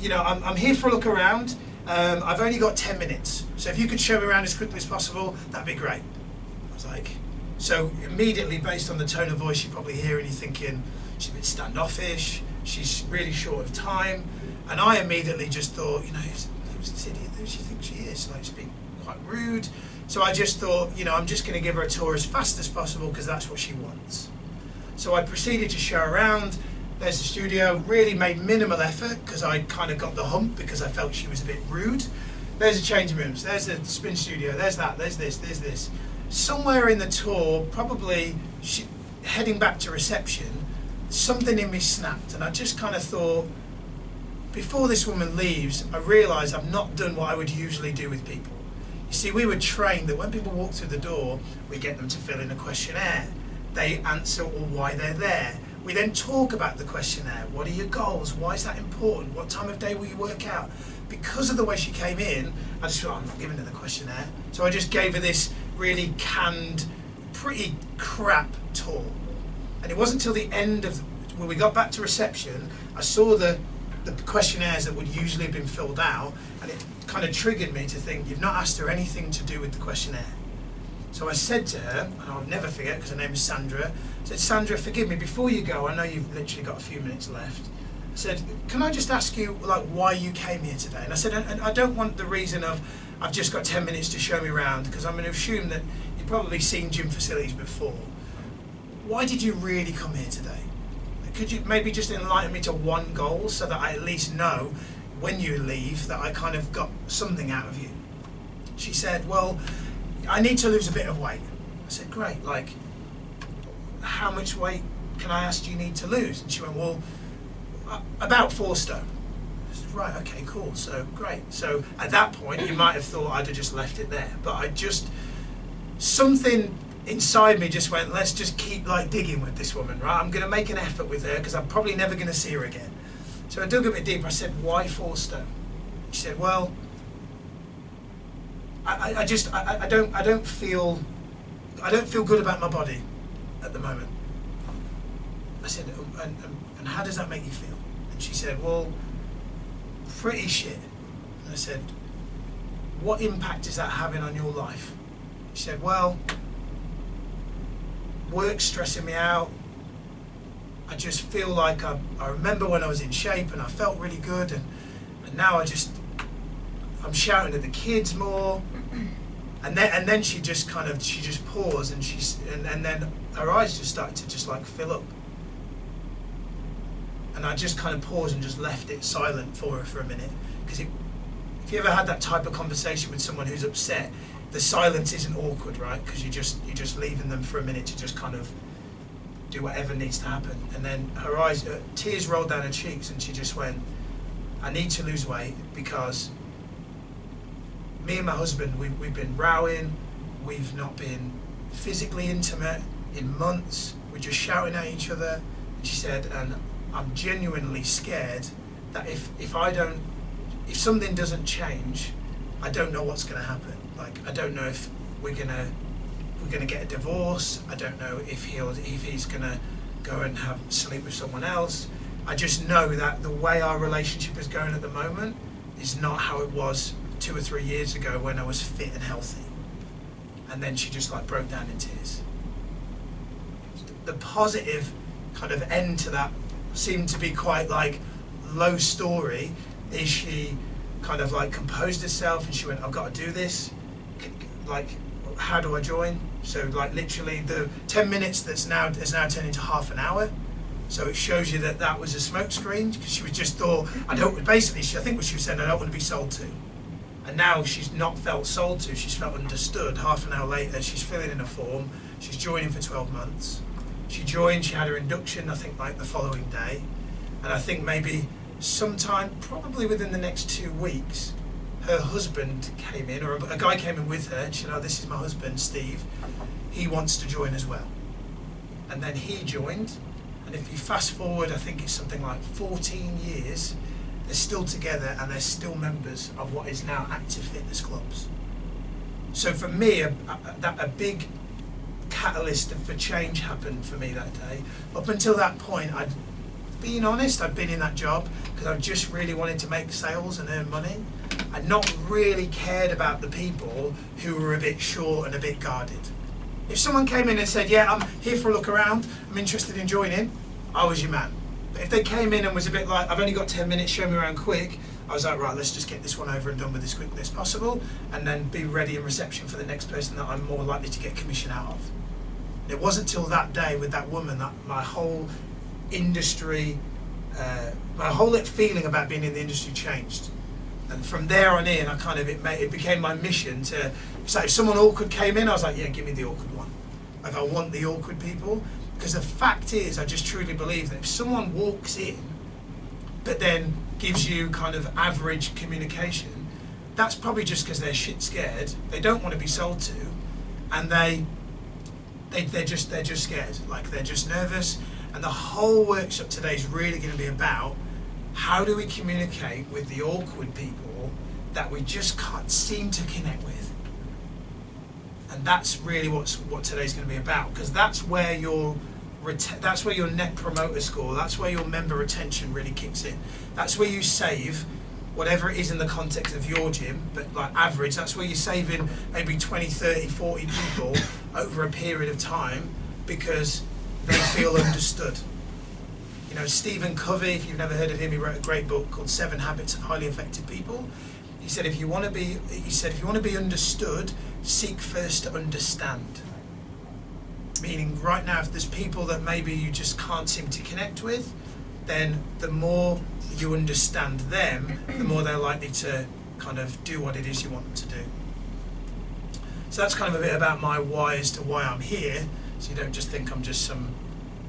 Speaker 1: you know, I'm here for a look around. I've only got 10 minutes, so if you could show me around as quickly as possible, that'd be great. I was like, so immediately, based on the tone of voice you probably hear, and you're thinking, she's a bit standoffish, she's really short of time, and I immediately just thought, you know, who's this idiot? Who does she think she is? Like, she's being quite rude. So I just thought, you know, I'm just going to give her a tour as fast as possible because that's what she wants. So I proceeded to show her around. There's the studio, really made minimal effort because I kind of got the hump because I felt she was a bit rude. There's the changing rooms, there's the spin studio, there's that, there's this, there's this. Somewhere in the tour, probably heading back to reception, something in me snapped, and I just kind of thought, before this woman leaves, I realised I've not done what I would usually do with people. You see, we were trained that when people walk through the door, we get them to fill in a questionnaire. They answer all why they're there. We then talk about the questionnaire. What are your goals? Why is that important? What time of day will you work out? Because of the way she came in, I just thought, I'm not giving her the questionnaire. So I just gave her this really canned, pretty crap tour. And it wasn't until the end of, when we got back to reception, I saw the questionnaires that would usually have been filled out, and it kind of triggered me to think, you've not asked her anything to do with the questionnaire. So I said to her, and I'll never forget because her name is Sandra, I said, Sandra, forgive me, before you go, I know you've literally got a few minutes left. I said, can I just ask you like why you came here today? And I said, and I don't want the reason of, I've just got 10 minutes to show me around, because I'm going to assume that you've probably seen gym facilities before. Why did you really come here today? Could you maybe just enlighten me to one goal so that I at least know when you leave that I kind of got something out of you? She said, well, I need to lose a bit of weight. I said, great, like, how much weight can I ask you need to lose? And she went, well, about 4 stone. I said, right, okay, cool, so great. So at that point, you might have thought I'd have just left it there, but I just, something inside me just went, let's just keep like digging with this woman, right? I'm going to make an effort with her because I'm probably never going to see her again. So I dug a bit deeper. I said, why 4 stone? She said, well, I don't feel good about my body at the moment. I said, and how does that make you feel? And she said, well, pretty shit. And I said, what impact is that having on your life? She said, well, work's stressing me out. I just feel like I remember when I was in shape and I felt really good, and now I'm shouting at the kids more. And then she just paused, and then her eyes just started to just like fill up. And I just kind of paused and just left it silent for her for a minute, because if you ever had that type of conversation with someone who's upset, the silence isn't awkward, right? Because you're just leaving them for a minute to just kind of do whatever needs to happen. And then her eyes, tears rolled down her cheeks, and she just went, I need to lose weight because me and my husband, we've been rowing, we've not been physically intimate in months, we're just shouting at each other. And she said, and I'm genuinely scared that if something doesn't change, I don't know what's going to happen. Like, I don't know if we're gonna get a divorce. I don't know if he's gonna go and sleep with someone else. I just know that the way our relationship is going at the moment is not how it was 2 or 3 years ago when I was fit and healthy. And then she just like broke down in tears. The positive kind of end to that seemed to be quite like low story. Is she kind of like composed herself and she went, I've got to do this. Like, how do I join? So like literally the 10 minutes has now turned into half an hour. So it shows you that was a smoke screen, because she was just thought, I think what she was saying, I don't want to be sold to. And now she's not felt sold to, she's felt understood. Half an hour later, she's filling in a form, she's joining for 12 months. She joined, she had her induction, I think like the following day. And I think maybe sometime, probably within the next 2 weeks, her husband came in, or a guy came in with her, and she said, oh, this is my husband, Steve. He wants to join as well. And then he joined, and if you fast forward, I think it's something like 14 years, they're still together and they're still members of what is now Active Fitness Clubs. So for me, a big catalyst for change happened for me that day. Up until that point, being honest, I'd been in that job because I just really wanted to make sales and earn money. I'd not really cared about the people who were a bit short and a bit guarded. If someone came in and said, yeah, I'm here for a look around, I'm interested in joining, I was your man. But if they came in and was a bit like, I've only got 10 minutes, show me around quick, I was like, right, let's just get this one over and done with as quickly as possible, and then be ready in reception for the next person that I'm more likely to get commission out of. It wasn't till that day with that woman that my whole industry, my whole feeling about being in the industry changed. And from there on in, it became my mission to, so if someone awkward came in, I was like, yeah, give me the awkward one. Like, I want the awkward people. Because the fact is, I just truly believe that if someone walks in, but then gives you kind of average communication, that's probably just because they're shit scared. They don't want to be sold to, and they're just scared. Like, they're just nervous. And the whole workshop today is really going to be about how do we communicate with the awkward people that we just can't seem to connect with. And that's really what today's going to be about, because that's where your net promoter score, that's where your member retention really kicks in. That's where you save whatever it is in the context of your gym, but like average, that's where you're saving maybe 20, 30, 40 people over a period of time because they feel understood. You know, Stephen Covey, if you've never heard of him, he wrote a great book called 7 Habits of Highly Effective People. He said if you want to be understood, seek first to understand. Meaning right now, if there's people that maybe you just can't seem to connect with, then the more you understand them, the more they're likely to kind of do what it is you want them to do. So that's kind of a bit about my why as to why I'm here, so you don't just think I'm just some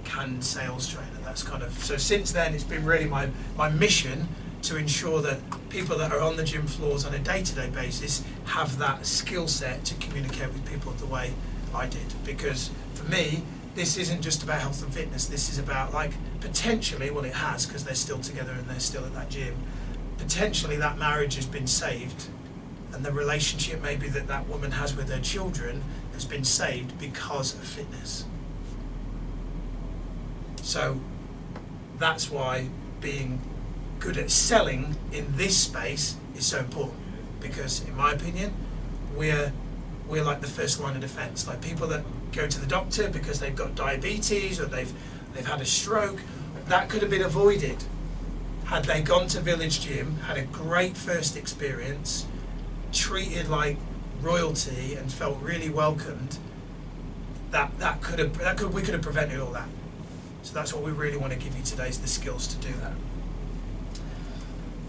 Speaker 1: canned sales trainer. That's kind of, so since then it's been really my mission to ensure that people that are on the gym floors on a day-to-day basis have that skill set to communicate with people the way I did. Because for me, this isn't just about health and fitness, this is about, like, potentially, well it has because they're still together and they're still at that gym, potentially that marriage has been saved and the relationship maybe that woman has with her children has been saved because of fitness. So that's why being good at selling in this space is so important, because in my opinion we're like the first line of defense. Like people that go to the doctor because they've got diabetes or they've had a stroke, that could have been avoided had they gone to Village Gym, had a great first experience, treated like royalty and felt really welcomed. We could have prevented all that. So that's what we really want to give you today, is the skills to do that.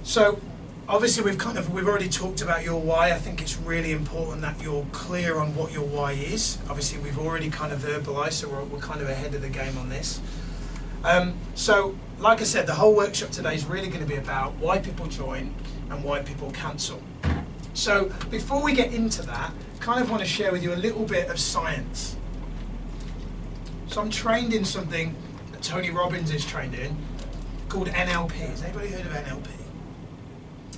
Speaker 1: So obviously we've already talked about your why. I think it's really important that you're clear on what your why is. Obviously we've already kind of verbalized, so we're kind of ahead of the game on this. So like I said, the whole workshop today is really going to be about why people join and why people cancel. So before we get into that, I kind of want to share with you a little bit of science. So I'm trained in something that Tony Robbins is trained in called NLP. Has anybody heard of NLP?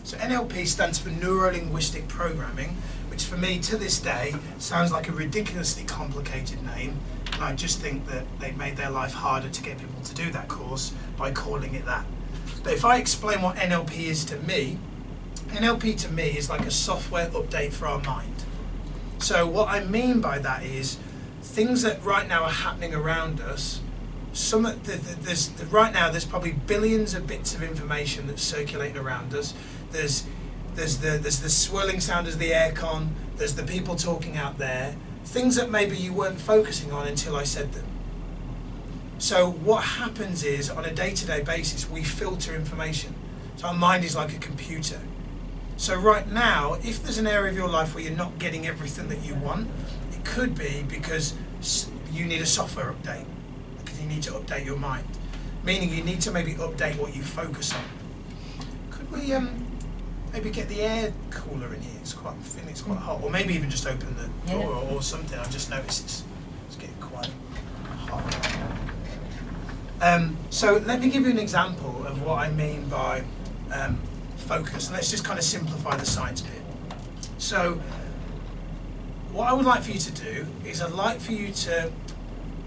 Speaker 1: So NLP stands for Neuro-Linguistic Programming, which for me to this day sounds like a ridiculously complicated name, and I just think that they made their life harder to get people to do that course by calling it that. But if I explain what NLP is to me, NLP to me is like a software update for our mind. So what I mean by that is things that right now are happening around us. Right now there's probably billions of bits of information that's circulating around us. There's the swirling sound of the aircon, there's the people talking out there, things that maybe you weren't focusing on until I said them. So what happens is, on a day-to-day basis, we filter information. So our mind is like a computer. So right now, if there's an area of your life where you're not getting everything that you want, it could be because you need a software update, because you need to update your mind, meaning you need to maybe update what you focus on. Could we maybe get the air cooler in here? I think it's quite hot, or maybe even just open the door or something. I've just noticed it's getting quite hot. So let me give you an example of what I mean by focus, and let's just kind of simplify the science bit. So what I would like for you to do is I'd like for you to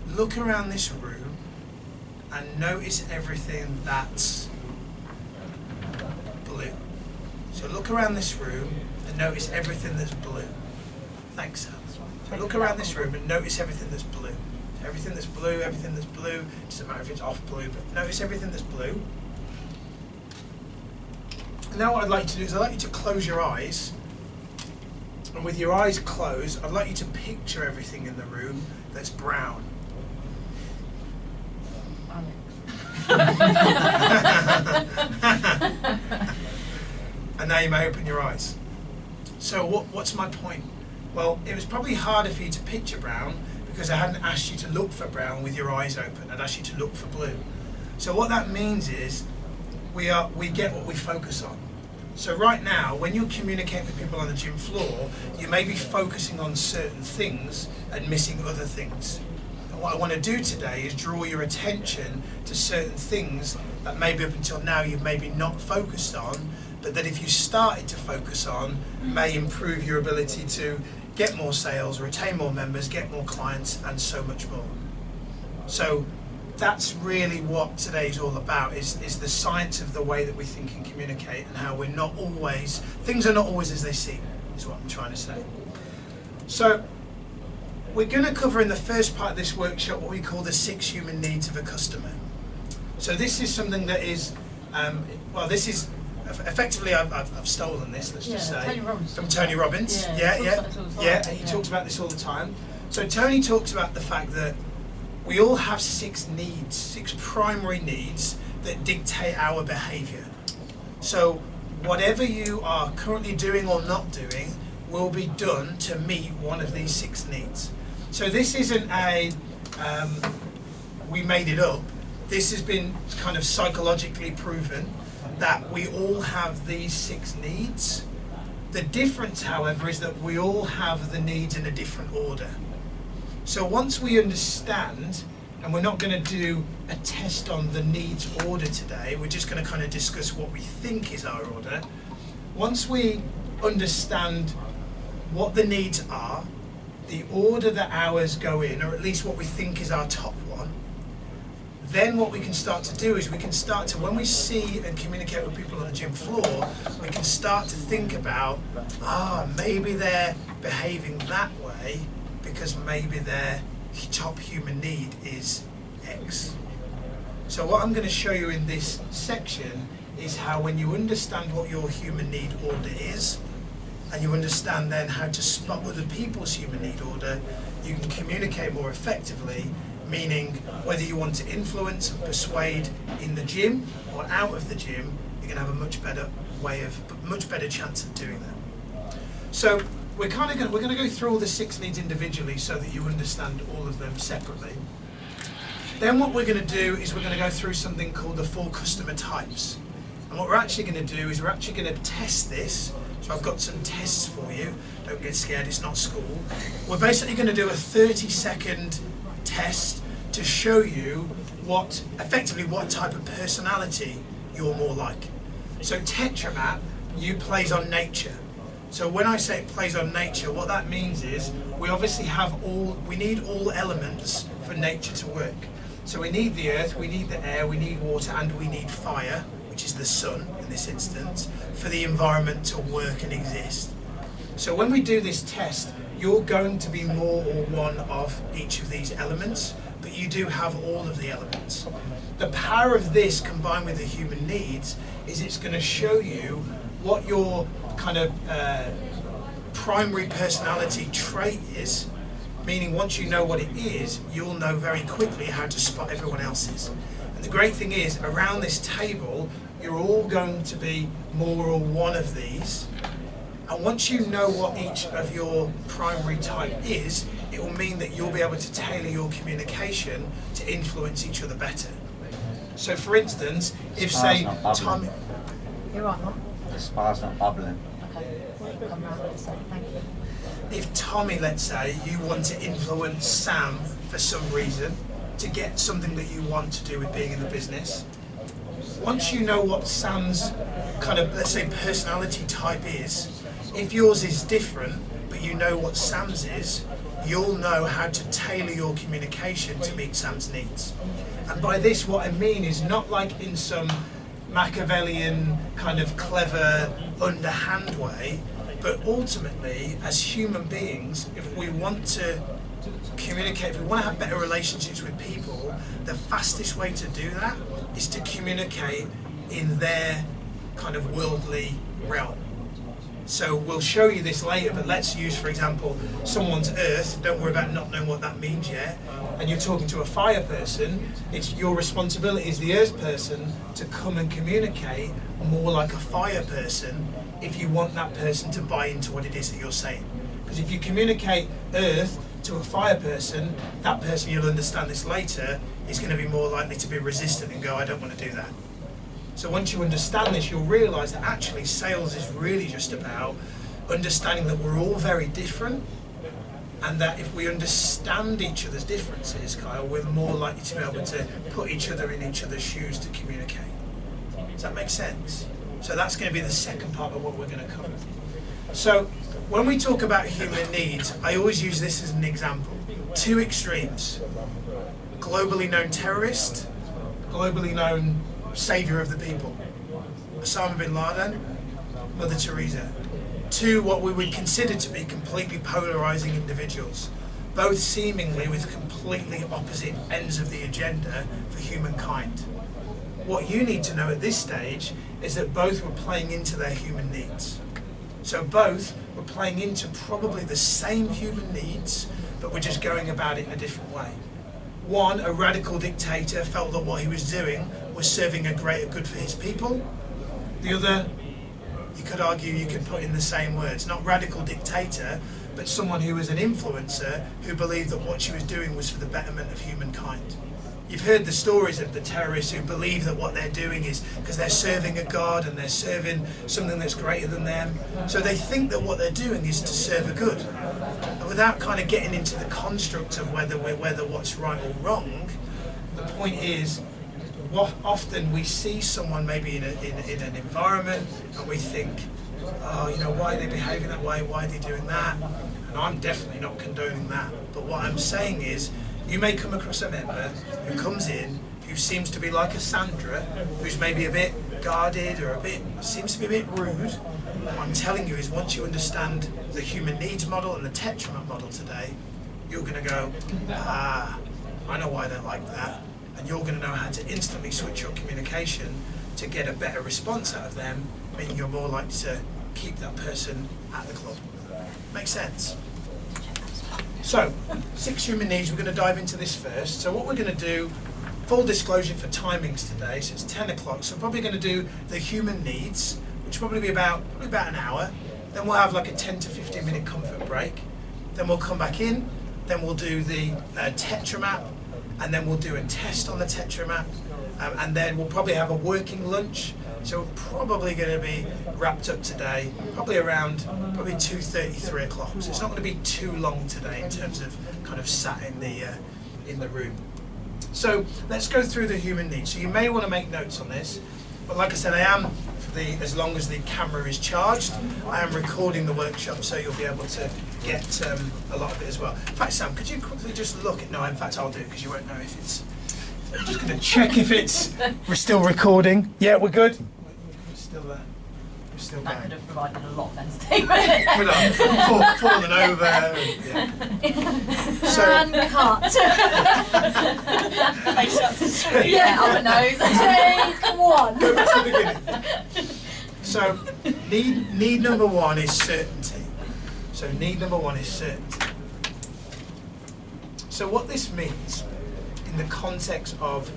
Speaker 1: look around this room and notice everything that's blue. So look around this room and notice everything that's blue. Thanks, Sal. So look around this room and notice everything that's blue. So everything that's blue, everything that's blue, doesn't matter if it's off blue, but notice everything that's blue. Now what I'd like you to do is I'd like you to close your eyes, and with your eyes closed, I'd like you to picture everything in the room that's brown. And now you may open your eyes. So what's my point? Well, it was probably harder for you to picture brown because I hadn't asked you to look for brown with your eyes open. I'd asked you to look for blue. So what that means is we get what we focus on. So right now, when you're communicating with people on the gym floor, you may be focusing on certain things and missing other things. And what I want to do today is draw your attention to certain things that maybe up until now you've maybe not focused on, but that if you started to focus on, may improve your ability to get more sales, retain more members, get more clients, and so much more. So that's really what today's all about, is the science of the way that we think and communicate, and how we're not always, things are not always as they seem, is what I'm trying to say. So we're going to cover in the first part of this workshop what we call the 6 human needs of a customer. So this is something that is, well, this is effectively, I've stolen this, let's just say,
Speaker 2: Tony Robbins.
Speaker 1: from Tony Robbins. He talks about this all the time. So Tony talks about the fact that we all have 6 needs, 6 primary needs that dictate our behaviour. So whatever you are currently doing or not doing will be done to meet one of these 6 needs. So this isn't a, we made it up. This has been kind of psychologically proven that we all have these 6 needs. The difference, however, is that we all have the needs in a different order. So once we understand, and we're not going to do a test on the needs order today, we're just going to kind of discuss what we think is our order. Once we understand what the needs are, the order that ours go in, or at least what we think is our top one, then what we can start to do is we can start to, when we see and communicate with people on the gym floor, we can start to think about, maybe they're behaving that way because maybe their top human need is X. So what I'm going to show you in this section is how, when you understand what your human need order is, and you understand then how to spot other people's human need order, you can communicate more effectively. Meaning, whether you want to influence and persuade in the gym or out of the gym, you're going to have a much better chance of doing that. So we're going to go through all the 6 needs individually so that you understand all of them separately. Then what we're going to do is we're going to go through something called the 4 customer types. And what we're actually going to do is we're actually going to test this. So I've got some tests for you. Don't get scared, it's not school. We're basically going to do a 30-second test to show you effectively what type of personality you're more like. So Tetramat, you plays on nature. So when I say it plays on nature, what that means is we obviously we need all elements for nature to work. So we need the earth, we need the air, we need water, and we need fire, which is the sun in this instance, for the environment to work and exist. So when we do this test, you're going to be more or one of each of these elements, but you do have all of the elements. The power of this combined with the human needs is it's going to show you what your kind of primary personality trait is, meaning once you know what it is, you'll know very quickly how to spot everyone else's. And the great thing is, around this table, you're all going to be more or one of these. And once you know what each of your primary type is, it will mean that you'll be able to tailor your communication to influence each other better. So for instance, if say Tommy...
Speaker 2: You're right, Mum.
Speaker 10: The spar's not bubbling.
Speaker 2: Okay, come round with a second, thank you.
Speaker 1: If Tommy, let's say, you want to influence Sam for some reason, to get something that you want to do with being in the business, once you know what Sam's kind of, let's say, personality type is, if yours is different, but you know what Sam's is, you'll know how to tailor your communication to meet Sam's needs. And by this, what I mean is not like in some Machiavellian kind of clever, underhand way, but ultimately, as human beings, if we want to communicate, if we want to have better relationships with people, the fastest way to do that is to communicate in their kind of worldly realm. So we'll show you this later, but let's use, for example, someone's earth. Don't worry about not knowing what that means yet. And you're talking to a fire person, it's your responsibility as the earth person to come and communicate more like a fire person if you want that person to buy into what it is that you're saying. Because if you communicate earth to a fire person, that person, you'll understand this later, is going to be more likely to be resistant and go, I don't want to do that. So once you understand this, you'll realise that actually sales is really just about understanding that we're all very different, and that if we understand each other's differences, Kyle, we're more likely to be able to put each other in each other's shoes to communicate. Does that make sense? So that's going to be the second part of what we're going to cover. So when we talk about human needs, I always use this as an example. Two extremes. Globally known terrorist, globally known saviour of the people. Osama bin Laden, Mother Teresa. Two what we would consider to be completely polarising individuals, both seemingly with completely opposite ends of the agenda for humankind. What you need to know at this stage is that both were playing into their human needs. So both were playing into probably the same human needs, but were just going about it in a different way. One, a radical dictator, felt that what he was doing was serving a greater good for his people. The other, you could argue you could put in the same words, not radical dictator, but someone who was an influencer who believed that what she was doing was for the betterment of humankind. You've heard the stories of the terrorists who believe that what they're doing is because they're serving a god and they're serving something that's greater than them. So they think that what they're doing is to serve a good. And without kind of getting into the construct of whether what's right or wrong, the point is, what often we see someone maybe in an environment and we think, oh, you know, why are they behaving that way? Why are they doing that? And I'm definitely not condoning that. But what I'm saying is, you may come across a member who comes in, who seems to be like a Sandra, who's maybe a bit guarded or seems to be a bit rude. What I'm telling you is once you understand the human needs model and the Tetramat model today, you're going to go, ah, I know why they're like that. And you're going to know how to instantly switch your communication to get a better response out of them, meaning you're more likely to keep that person at the club. Makes sense? So, 6 human needs, we're going to dive into this first. So what we're going to do, full disclosure for timings today, so it's 10 o'clock, so we're probably going to do the human needs, which will probably be about an hour. Then we'll have like a 10 to 15 minute comfort break. Then we'll come back in, then we'll do the Tetramat, and then we'll do a test on the Tetramat, and then we'll probably have a working lunch. So we're probably going to be wrapped up today, probably around 2:30, 3 o'clock. So it's not going to be too long today in terms of kind of sat in the room. So let's go through the human needs. So you may want to make notes on this, but like I said, I am, as long as the camera is charged, I am recording the workshop, so you'll be able to get a lot of it as well. In fact, Sam, could you quickly just look at? No, in fact, I'll do it because you won't know if it's. I'm just going to check if we're still recording. Yeah, we're good. We're still there. We're still
Speaker 2: That
Speaker 1: going.
Speaker 2: could have provided a lot of entertainment.
Speaker 1: Put on, falling over. Yeah. So,
Speaker 2: And cut.
Speaker 3: Face up to the screen.
Speaker 2: Yeah, up a nose. Take one.
Speaker 1: go back to the beginning. So, need number one is certainty. So, need number one is certainty. So, what this means in the context of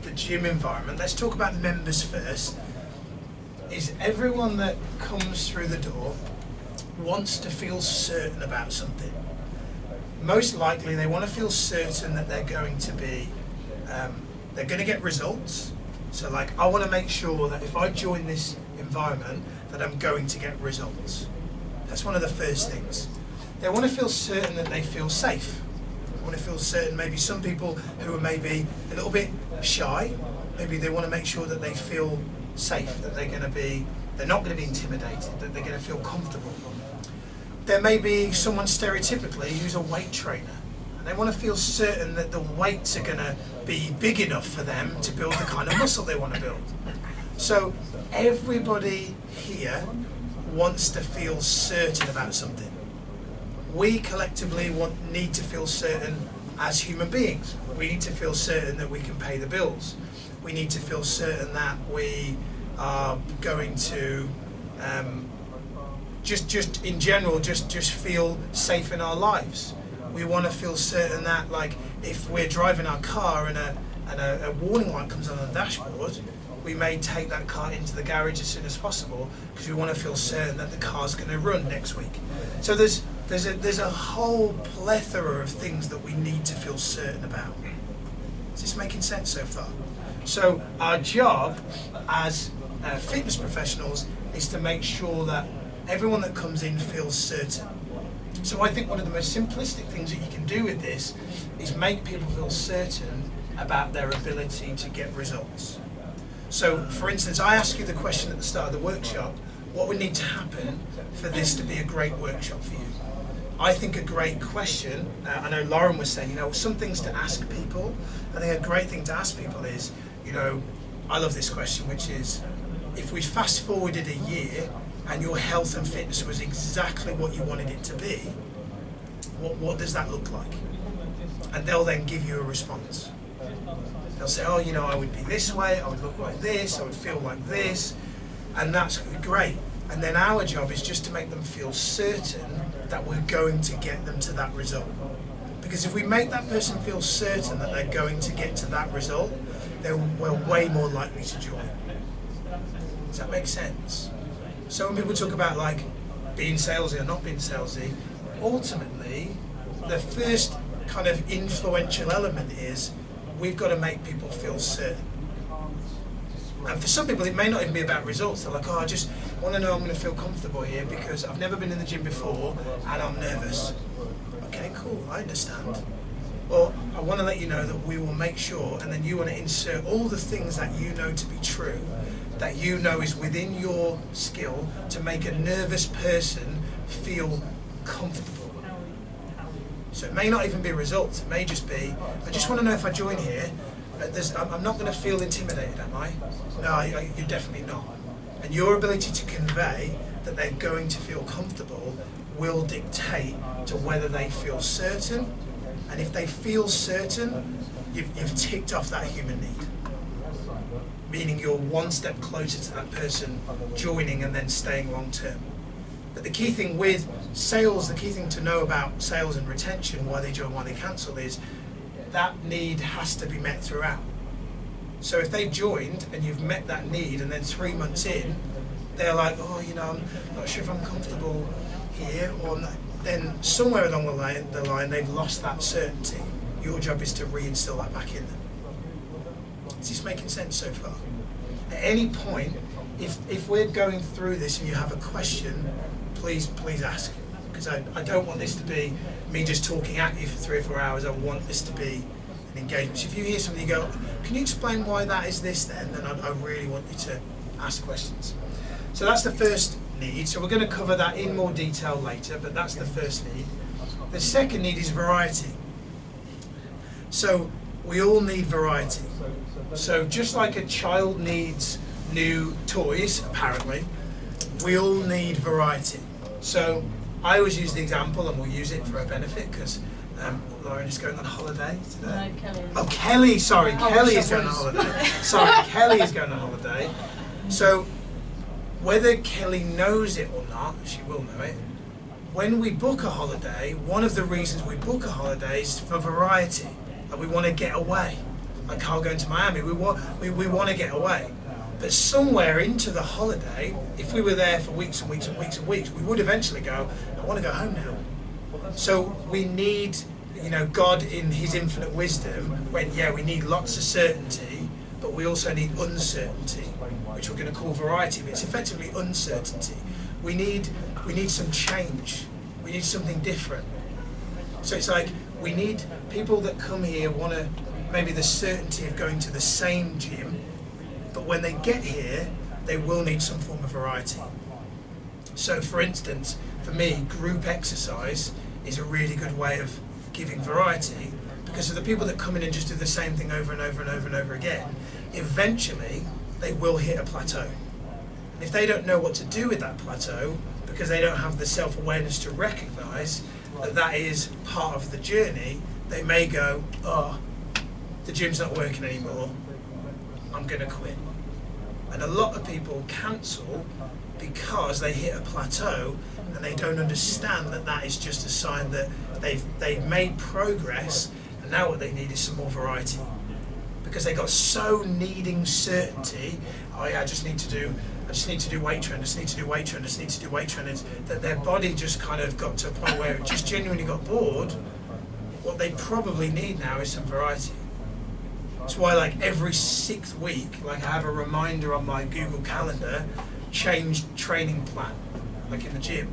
Speaker 1: the gym environment, let's talk about members first, is everyone that comes through the door wants to feel certain about something. Most likely they want to feel certain that they're going to be, they're going to get results. So like, I want to make sure that if I join this environment that I'm going to get results. That's one of the first things. They want to feel certain that they feel safe. I want to feel certain, maybe some people who are maybe a little bit shy, maybe they want to make sure that they feel safe, that they're not going to be intimidated, that they're going to feel comfortable. There may be someone stereotypically who's a weight trainer, and they want to feel certain that the weights are going to be big enough for them to build the kind of muscle they want to build. So everybody here wants to feel certain about something. We collectively need to feel certain as human beings. We need to feel certain that we can pay the bills. We need to feel certain that we are going to just in general just feel safe in our lives. We want to feel certain that, like, if we're driving our car and a warning light comes on the dashboard, we may take that car into the garage as soon as possible because we want to feel certain that the car's going to run next week. So there's a whole plethora of things that we need to feel certain about. Is this making sense so far? So our job as fitness professionals is to make sure that everyone that comes in feels certain. So I think one of the most simplistic things that you can do with this is make people feel certain about their ability to get results. So, for instance, I ask you the question at the start of the workshop, what would need to happen for this to be a great workshop for you? I think a great question, I know Lauren was saying, some things to ask people. I think a great thing to ask people is, I love this question, which is, if we fast forwarded a year and your health and fitness was exactly what you wanted it to be, what does that look like? And they'll then give you a response. They'll say, I would be this way, I would look like this, I would feel like this, and that's great. And then our job is just to make them feel certain that we're going to get them to that result. Because if we make that person feel certain that they're going to get to that result, we're way more likely to join. Does that make sense? So when people talk about like being salesy or not being salesy, ultimately the first kind of influential element is we've got to make people feel certain. And for some people it may not even be about results. They're like, I just want to know I'm going to feel comfortable here because I've never been in the gym before and I'm nervous. Okay, cool, I understand. Well, I want to let you know that we will make sure, and then you want to insert all the things that you know to be true, that you know is within your skill to make a nervous person feel comfortable. So it may not even be results, it may just be, I just want to know if I join here, I'm not going to feel intimidated, am I? No, you're definitely not. And your ability to convey that they're going to feel comfortable will dictate to whether they feel certain. And if they feel certain, you've ticked off that human need. Meaning you're one step closer to that person joining and then staying long term. But the key thing with sales, the key thing to know about sales and retention, why they join, why they cancel, is that need has to be met throughout. So if they've joined and you've met that need and then 3 months in, they're like, I'm not sure if I'm comfortable here, or not. Then somewhere along the line they've lost that certainty. Your job is to reinstill that back in them. Is this making sense so far? At any point, if we're going through this and you have a question, please ask. Because I don't want this to be me just talking at you for 3 or 4 hours. I want this to be an engagement. So if you hear something, you go, can you explain why that is this then? Then I really want you to ask questions. So that's the first need. So we're going to cover that in more detail later, but that's the first need. The second need is variety. So we all need variety. So just like a child needs new toys, apparently, we all need variety. So I always use the example, and we'll use it for our benefit, because Lauren is going on holiday today.
Speaker 2: No, Kelly is.
Speaker 1: Oh, Kelly, sorry,
Speaker 2: Oh,
Speaker 1: Kelly is going on holiday. Sorry, Kelly is going on holiday. So whether Kelly knows it or not, she will know it. When we book a holiday, one of the reasons we book a holiday is for variety. Like we want to get away. Like Carl going to Miami, we want to get away. But somewhere into the holiday, if we were there for weeks and weeks and weeks and weeks, we would eventually go, I want to go home now. So we need, God in his infinite wisdom went, we need lots of certainty, but we also need uncertainty, which we're going to call variety, but it's effectively uncertainty. We need some change. We need something different. So it's like we need people that come here want to maybe the certainty of going to the same gym, but when they get here, they will need some form of variety. So for instance, for me, group exercise is a really good way of giving variety, because of the people that come in and just do the same thing over and over and over and over again, eventually they will hit a plateau. And if they don't know what to do with that plateau, because they don't have the self-awareness to recognize that that is part of the journey, they may go, the gym's not working anymore, I'm going to quit. And a lot of people cancel because they hit a plateau and they don't understand that that is just a sign that they've made progress, and now what they need is some more variety. Because they got so needing certainty, I just need to do weight training, I just need to do weight training, I just need to do weight training, that their body just kind of got to a point where it just genuinely got bored. What they probably need now is some variety. That's why every 6th week, I have a reminder on my Google Calendar, change training plan, in the gym.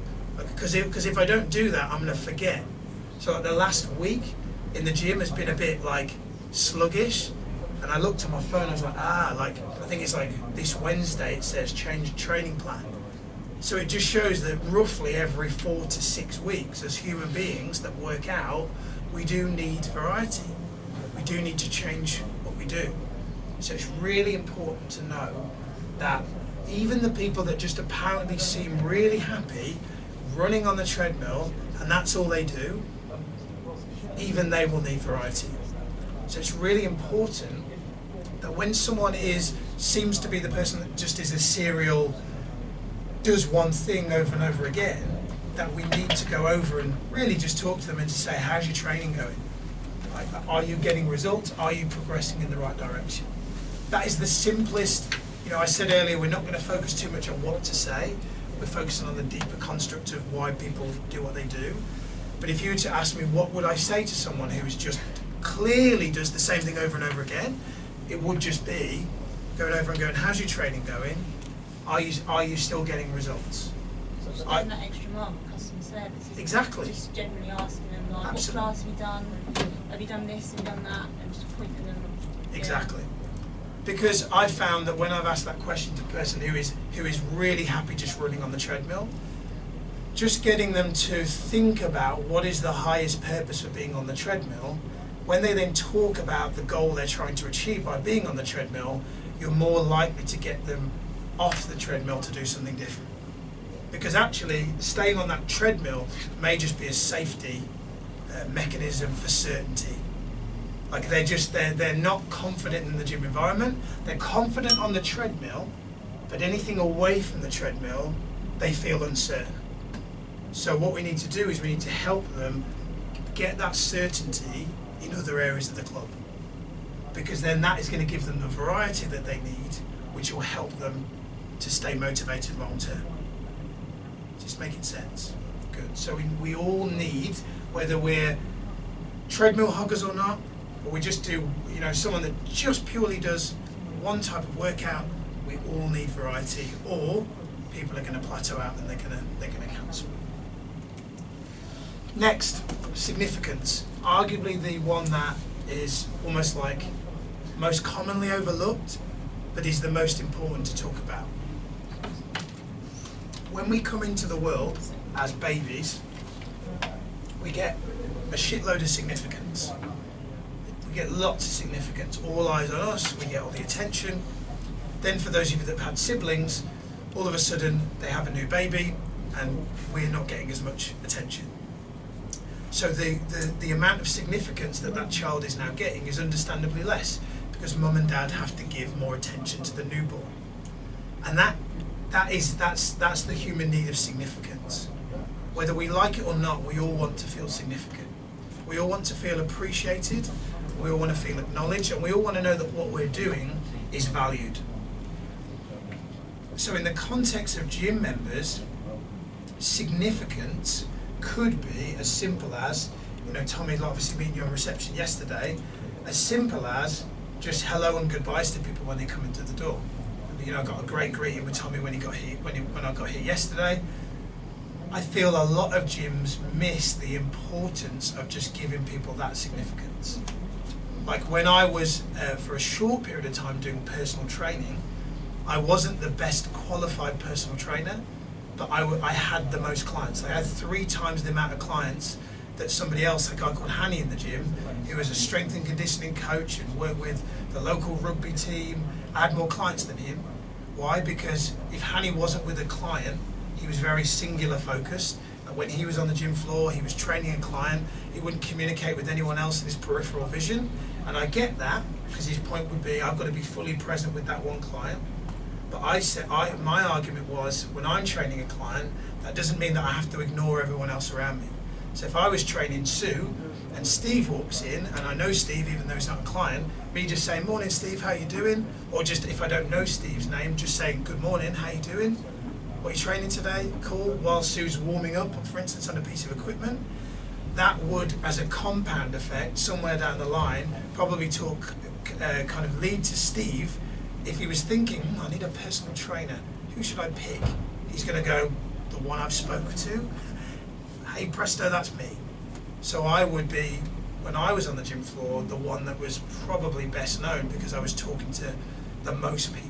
Speaker 1: Because if I don't do that, I'm going to forget. So like the last week in the gym has been a bit like sluggish, and I looked at my phone, I was like, I think it's like this Wednesday it says change training plan. So it just shows that roughly every 4 to 6 weeks as human beings that work out, we do need variety. We do need to change what we do. So it's really important to know that even the people that just apparently seem really happy running on the treadmill and that's all they do, even they will need variety. So it's really important that when someone seems to be the person that just is a serial, does one thing over and over again, that we need to go over and really just talk to them and to say, how's your training going? Like, are you getting results? Are you progressing in the right direction? That is the simplest. I said earlier, we're not going to focus too much on what to say. We're focusing on the deeper construct of why people do what they do. But if you were to ask me what would I say to someone who is just clearly does the same thing over and over again, it would just be going over and going, how's your training going? Are you still getting results?
Speaker 3: So just getting that extra mark of customer service.
Speaker 1: Exactly.
Speaker 3: Just generally asking them, like,
Speaker 1: Absolutely.
Speaker 3: what class have you done? Have you done this and done that? And just pointing them.
Speaker 1: Exactly. Because I found that when I've asked that question to a person who is really happy just running on the treadmill, just getting them to think about what is the highest purpose for being on the treadmill, when they then talk about the goal they're trying to achieve by being on the treadmill, you're more likely to get them off the treadmill to do something different. Because actually, staying on that treadmill may just be a safety mechanism for certainty. Like they're not confident in the gym environment. They're confident on the treadmill, but anything away from the treadmill, they feel uncertain. So what we need to do is we need to help them get that certainty in other areas of the club, because then that is going to give them the variety that they need, which will help them to stay motivated long term. Just making sense? Good. So we all need, whether we're treadmill huggers or not, or we just do, someone that just purely does one type of workout, we all need variety, or people are going to plateau out and they're going to cancel. Next, significance. Arguably the one that is almost like most commonly overlooked, but is the most important to talk about. When we come into the world as babies, we get a shitload of significance. We get lots of significance. All eyes on us, we get all the attention. Then for those of you that have had siblings, all of a sudden they have a new baby and we're not getting as much attention. So the amount of significance that child is now getting is understandably less, because mum and dad have to give more attention to the newborn. And that's the human need of significance. Whether we like it or not, we all want to feel significant. We all want to feel appreciated, we all want to feel acknowledged, and we all want to know that what we're doing is valued. So in the context of gym members, significance could be as simple as, Tommy obviously meeting you on reception yesterday, as simple as just hello and goodbyes to people when they come into the door. I got a great greeting with Tommy when he got here, when I got here yesterday. I feel a lot of gyms miss the importance of just giving people that significance. Like when I was, for a short period of time, doing personal training, I wasn't the best qualified personal trainer, but I had the most clients. I had 3 times the amount of clients that somebody else, a guy called Hanny in the gym, who was a strength and conditioning coach and worked with the local rugby team. I had more clients than him. Why? Because if Hanny wasn't with a client, he was very singular focused. When he was on the gym floor, he was training a client, he wouldn't communicate with anyone else in his peripheral vision. And I get that, because his point would be, I've got to be fully present with that one client. But my argument was, when I'm training a client, that doesn't mean that I have to ignore everyone else around me. So if I was training Sue, and Steve walks in, and I know Steve even though he's not a client, me just saying, morning Steve, how you doing? Or just, if I don't know Steve's name, just saying, good morning, how you doing? What are you training today? Cool. While Sue's warming up, for instance, on a piece of equipment, that would, as a compound effect, somewhere down the line, probably kind of lead to Steve, if he was thinking, I need a personal trainer, who should I pick? He's going to go, the one I've spoken to, hey presto, that's me. So I would be, when I was on the gym floor, the one that was probably best known because I was talking to the most people.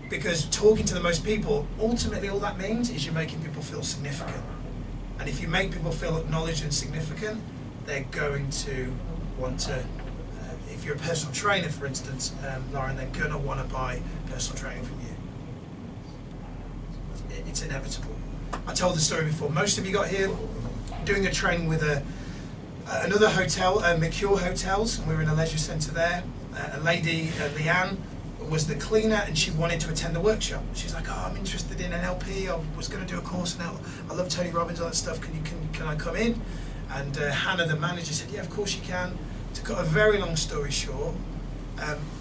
Speaker 1: Because talking to the most people, ultimately all that means is you're making people feel significant. And if you make people feel acknowledged and significant, they're going to want to, if you're a personal trainer, for instance, Lauren, they're going to want to buy personal training from you. It's inevitable. I told the story before. Most of you got here doing a training with another hotel, McCure Hotels, and we were in a leisure centre there. A lady, Leanne, was the cleaner, and she wanted to attend the workshop. She's like, oh, I'm interested in NLP. I was going to do a course now. I love Tony Robbins, all that stuff. Can I come in? And Hannah, the manager, said, yeah, of course you can. To cut a very long story short,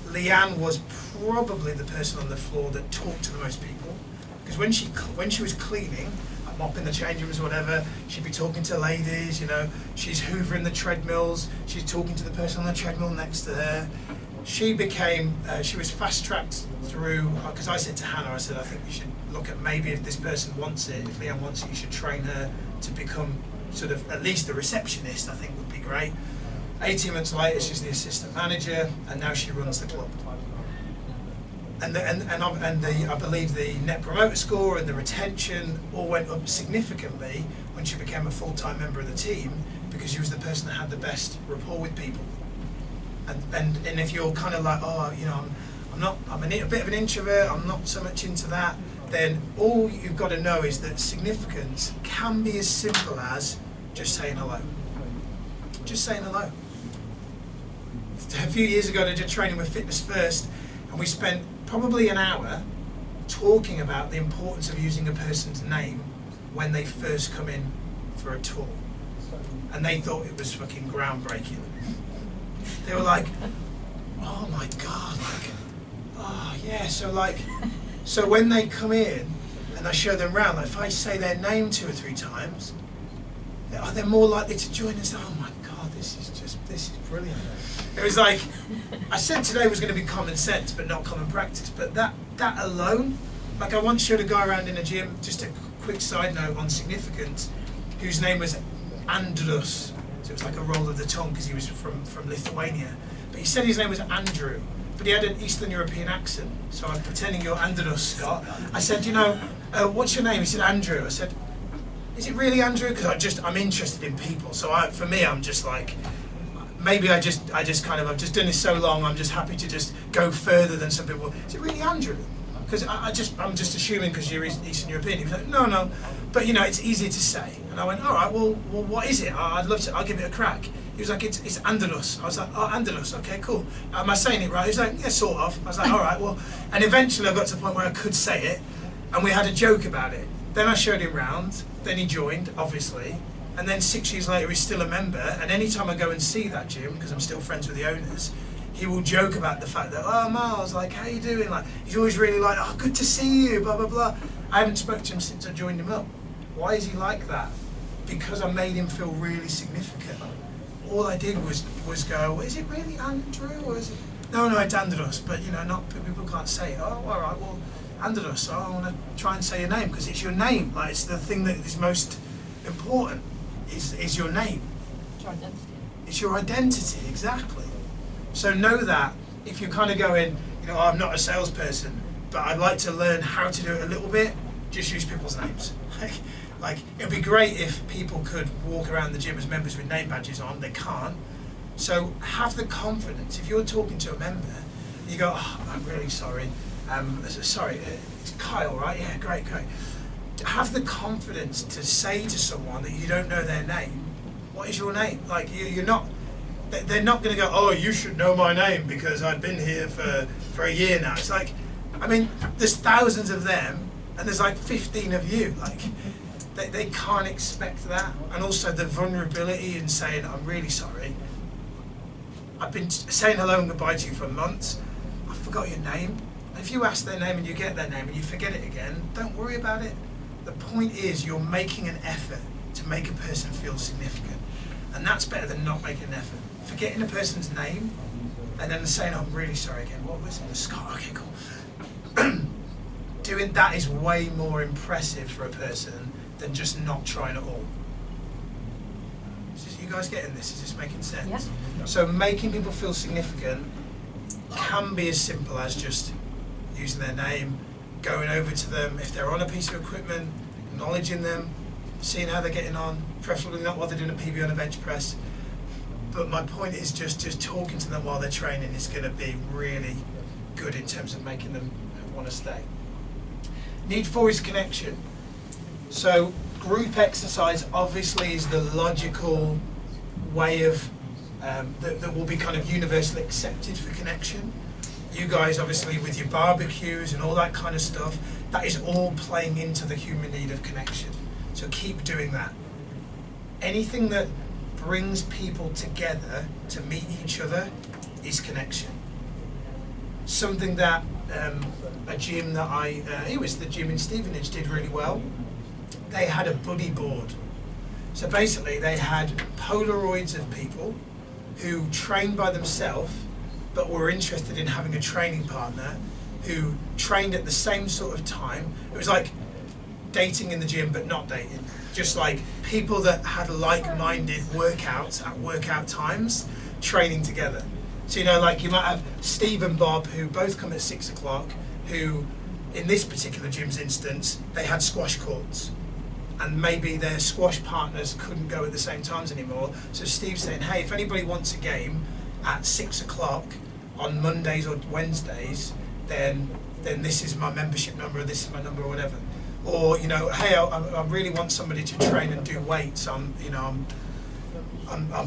Speaker 1: Leanne was probably the person on the floor that talked to the most people. Because when she was cleaning, like mopping the change rooms or whatever, she'd be talking to ladies, you know, she's hoovering the treadmills, she's talking to the person on the treadmill next to her. She became, she was fast-tracked through, because I said to Hannah, I said, I think you should look at maybe if this person wants it, if Leanne wants it, you should train her to become sort of at least the receptionist, I think would be great. 18 months later, she's the assistant manager, and now she runs the club. And I believe the net promoter score and the retention all went up significantly when she became a full-time member of the team, because she was the person that had the best rapport with people. And if you're kind of like, oh, you know, I'm a bit of an introvert, I'm not so much into that, then all you've got to know is that significance can be as simple as just saying hello. Just saying hello. A few years ago, I did training with Fitness First, and we spent probably an hour talking about the importance of using a person's name when they first come in for a tour. And they thought it was fucking groundbreaking. They were like, oh my God, like, oh yeah, so when they come in and I show them around, like if I say their name 2 or 3 times, they're more likely to join and say, oh my God, this is brilliant. It was like, I said today was going to be common sense, but not common practice. But that alone, like I once showed a guy around in a gym, just a quick side note on significance, whose name was Andrus. So it was like a roll of the tongue because he was from Lithuania. But he said his name was Andrew, but he had an Eastern European accent. So I'm pretending you're Andrus, Scott. I said, you know, what's your name? He said, Andrew. I said, is it really Andrew? Because I'm interested in people. So for me, I'm just like, maybe I've just done this so long, I'm just happy to just go further than some people. Is it really Andrew? Because I'm just assuming because you're Eastern European. He was like, no, but you know, it's easier to say. And I went, all right, well, what is it? I'd love to. I'll give it a crack. He was like, it's Andalus. I was like, oh, Andalus. Okay, cool. Am I saying it right? He was like, yeah, sort of. I was like, all right, well, and eventually I got to the point where I could say it, and we had a joke about it. Then I showed him round. Then he joined, obviously. And then 6 years later, he's still a member. And anytime I go and see that gym, because I'm still friends with the owners, he will joke about the fact that, oh, Miles, like, how you doing? Like, he's always really like, oh, good to see you, blah, blah, blah. I haven't spoken to him since I joined him up. Why is he like that? Because I made him feel really significant. All I did was go, is it really Andrew, or is it? No, it's Andros, but, you know, not people can't say it. Oh, all right, well, Andros, I want to try and say your name, because it's your name. Like, it's the thing that is most important, is your name.
Speaker 2: It's your identity.
Speaker 1: It's your identity, exactly. So know that if you're kind of going, you know, I'm not a salesperson, but I'd like to learn how to do it a little bit, just use people's names. Like, it'd be great if people could walk around the gym as members with name badges on. They can't. So have the confidence. If you're talking to a member, you go, oh, I'm really sorry. Sorry, it's Kyle, right? Yeah, great. Have the confidence to say to someone that you don't know their name, what is your name? Like, you're not, they're not going to go, oh, you should know my name because I've been here for a year now. It's like, I mean, there's thousands of them and there's like 15 of you. Like, they can't expect that. And also the vulnerability in saying, I'm really sorry. I've been saying hello and goodbye to you for months. I forgot your name. If you ask their name and you get their name and you forget it again, don't worry about it. The point is you're making an effort to make a person feel significant. And that's better than not making an effort. Forgetting a person's name and then saying, I'm really sorry again. What was it? Scott, okay, cool. Doing that is way more impressive for a person than just not trying at all. guys getting this? Is this making sense?
Speaker 2: Yeah.
Speaker 1: So making people feel significant can be as simple as just using their name, going over to them if they're on a piece of equipment, acknowledging them, seeing how they're getting on, preferably not while they're doing a PB on a bench press. But my point is just talking to them while they're training is going to be really good in terms of making them want to stay. Need for is connection. So group exercise obviously is the logical way of that will be kind of universally accepted for connection. You guys obviously with your barbecues and all that kind of stuff, that is all playing into the human need of connection. So keep doing that. Anything that brings people together to meet each other is connection. Something that a gym that it was the gym in Stevenage did really well. They had a buddy board. So basically they had Polaroids of people who trained by themselves but were interested in having a training partner who trained at the same sort of time. It was like dating in the gym but not dating. Just like people that had like-minded workouts at workout times training together. So you know, like you might have Steve and Bob who both come at 6 o'clock, who in this particular gym's instance, they had squash courts. And maybe their squash partners couldn't go at the same times anymore. So Steve's saying, hey, if anybody wants a game at 6 o'clock on Mondays or Wednesdays, then this is my membership number, this is my number or whatever. Or, you know, hey, I really want somebody to train and do weights. I'm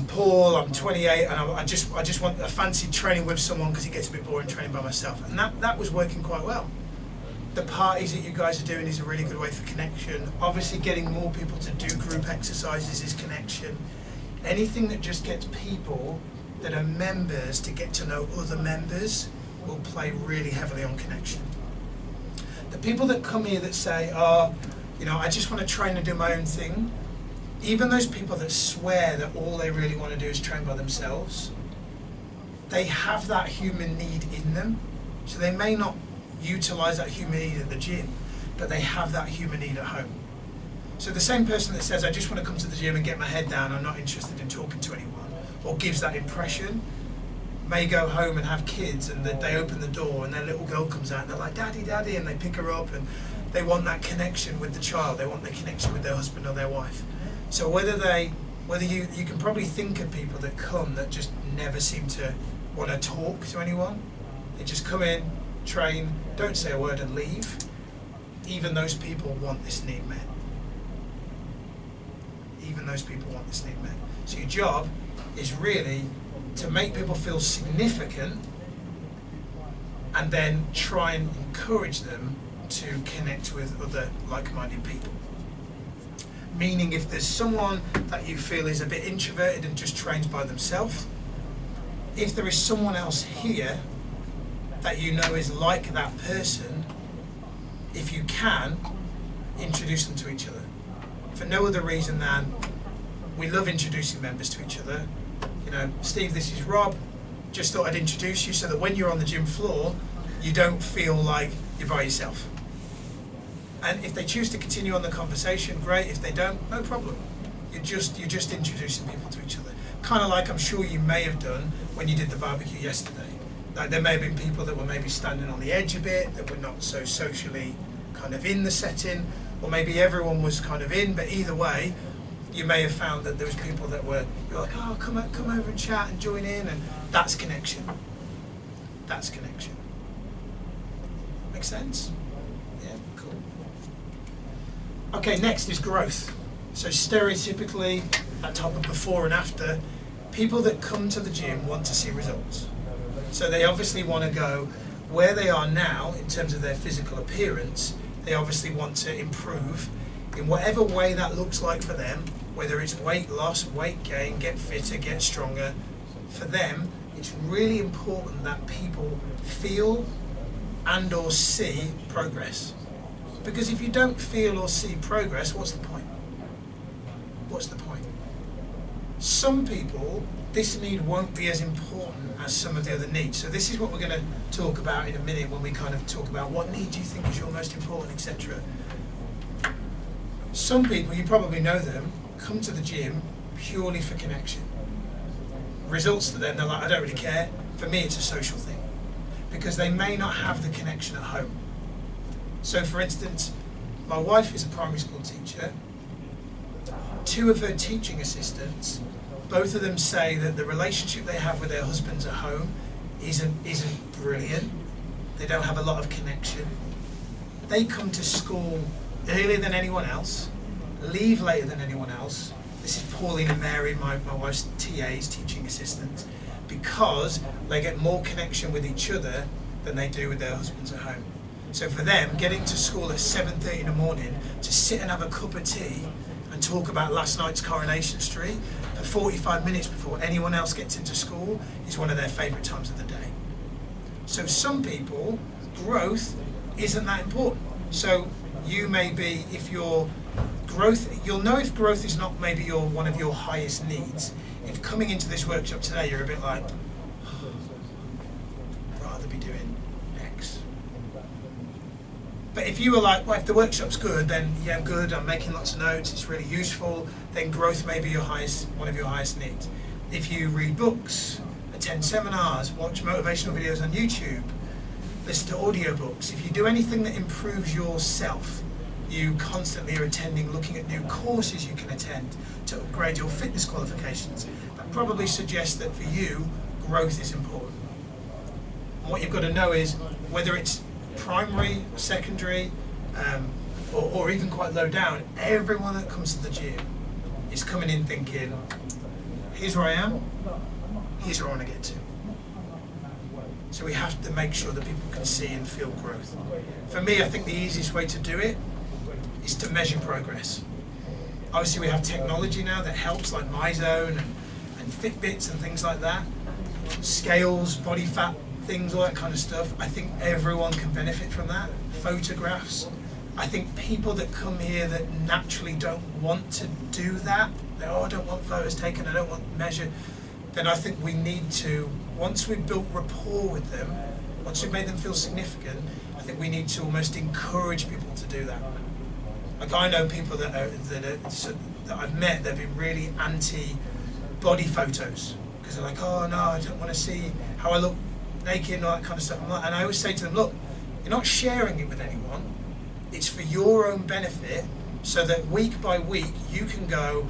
Speaker 1: Paul, I'm 28, and I just want a fancy training with someone because it gets a bit boring training by myself. And that was working quite well. The parties that you guys are doing is a really good way for connection. Obviously getting more people to do group exercises is connection. Anything that just gets people that are members to get to know other members will play really heavily on connection. The people that come here that say, oh, you know, I just want to train and do my own thing, even those people that swear that all they really want to do is train by themselves, they have that human need in them. So they may not utilize that human need at the gym, but they have that human need at home. So the same person that says, I just want to come to the gym and get my head down, I'm not interested in talking to anyone, or gives that impression, may go home and have kids and they open the door and their little girl comes out and they're like, Daddy, Daddy, and they pick her up and they want that connection with the child, they want the connection with their husband or their wife. So whether you can probably think of people that come that just never seem to want to talk to anyone. They just come in, train, don't say a word and leave. Even those people want this need met. Even those people want this need met. So your job is really to make people feel significant and then try and encourage them to connect with other like-minded people. Meaning if there's someone that you feel is a bit introverted and just trains by themselves, if there is someone else here that you know is like that person, if you can, introduce them to each other. For no other reason than we love introducing members to each other. You know, Steve, this is Rob. Just thought I'd introduce you so that when you're on the gym floor, you don't feel like you're by yourself. And if they choose to continue on the conversation, great. If they don't, no problem. You're just introducing people to each other. Kind of like I'm sure you may have done when you did the barbecue yesterday. Like there may have been people that were maybe standing on the edge a bit, that were not so socially kind of in the setting, or maybe everyone was kind of in, but either way, you may have found that there was people that were, you're like, oh, come over and chat and join in, and that's connection. That's connection. Make sense? Yeah, cool. Okay, next is growth. So stereotypically, that type of before and after, people that come to the gym want to see results. So they obviously want to go where they are now in terms of their physical appearance. They obviously want to improve in whatever way that looks like for them, whether it's weight loss, weight gain, get fitter, get stronger. For them, it's really important that people feel and or see progress. Because if you don't feel or see progress, what's the point? What's the point? Some people, this need won't be as important as some of the other needs. So this is what we're going to talk about in a minute when we kind of talk about what need do you think is your most important, etc. Some people, you probably know them, come to the gym purely for connection. Results to them, they're like, I don't really care. For me, it's a social thing. Because they may not have the connection at home. So for instance, my wife is a primary school teacher. 2 of her teaching assistants, both of them say that the relationship they have with their husbands at home isn't brilliant. They don't have a lot of connection. They come to school earlier than anyone else, leave later than anyone else. This is Pauline and Mary, my wife's TAs, teaching assistants, because they get more connection with each other than they do with their husbands at home. So for them, getting to school at 7:30 in the morning to sit and have a cup of tea and talk about last night's Coronation Street for 45 minutes before anyone else gets into school is one of their favourite times of the day. So some people, growth isn't that important. So you may be, if your growth, you'll know if growth is not maybe one of your highest needs. If coming into this workshop today you're a bit like, I'd rather be doing X. But if you were like, well, if the workshop's good, then yeah, good, I'm making lots of notes, it's really useful, then growth may be one of your highest needs. If you read books, attend seminars, watch motivational videos on YouTube, listen to audiobooks, if you do anything that improves yourself, you constantly are attending, looking at new courses you can attend to upgrade your fitness qualifications, that probably suggests that for you, growth is important. And what you've got to know is whether it's primary, secondary, or even quite low down, everyone that comes to the gym is coming in thinking, here's where I am, here's where I want to get to. So we have to make sure that people can see and feel growth. For me, I think the easiest way to do it is to measure progress. Obviously we have technology now that helps, like MyZone and Fitbits and things like that. Scales, body fat things, all that kind of stuff. I think everyone can benefit from that. Photographs. I think people that come here that naturally don't want to do that, they, oh, I don't want photos taken, I don't want to measure, then I think we need to, once we've built rapport with them, once we've made them feel significant, I think we need to almost encourage people to do that. Like I know people that I've met that have been really anti-body photos because they're like, oh no, I don't want to see how I look naked and all that kind of stuff. And I always say to them, look, you're not sharing it with anyone. It's for your own benefit, so that week by week you can go,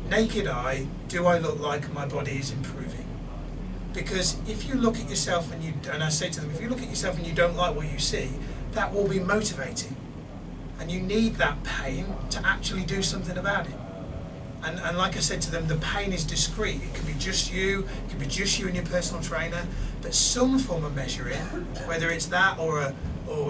Speaker 1: naked eye, do I look like my body is improving? Because if you look at yourself and I say to them, if you look at yourself and you don't like what you see, that will be motivating. And you need that pain to actually do something about it. And like I said to them, the pain is discrete. It could be just you, it could be just you and your personal trainer, but some form of measuring, whether it's that or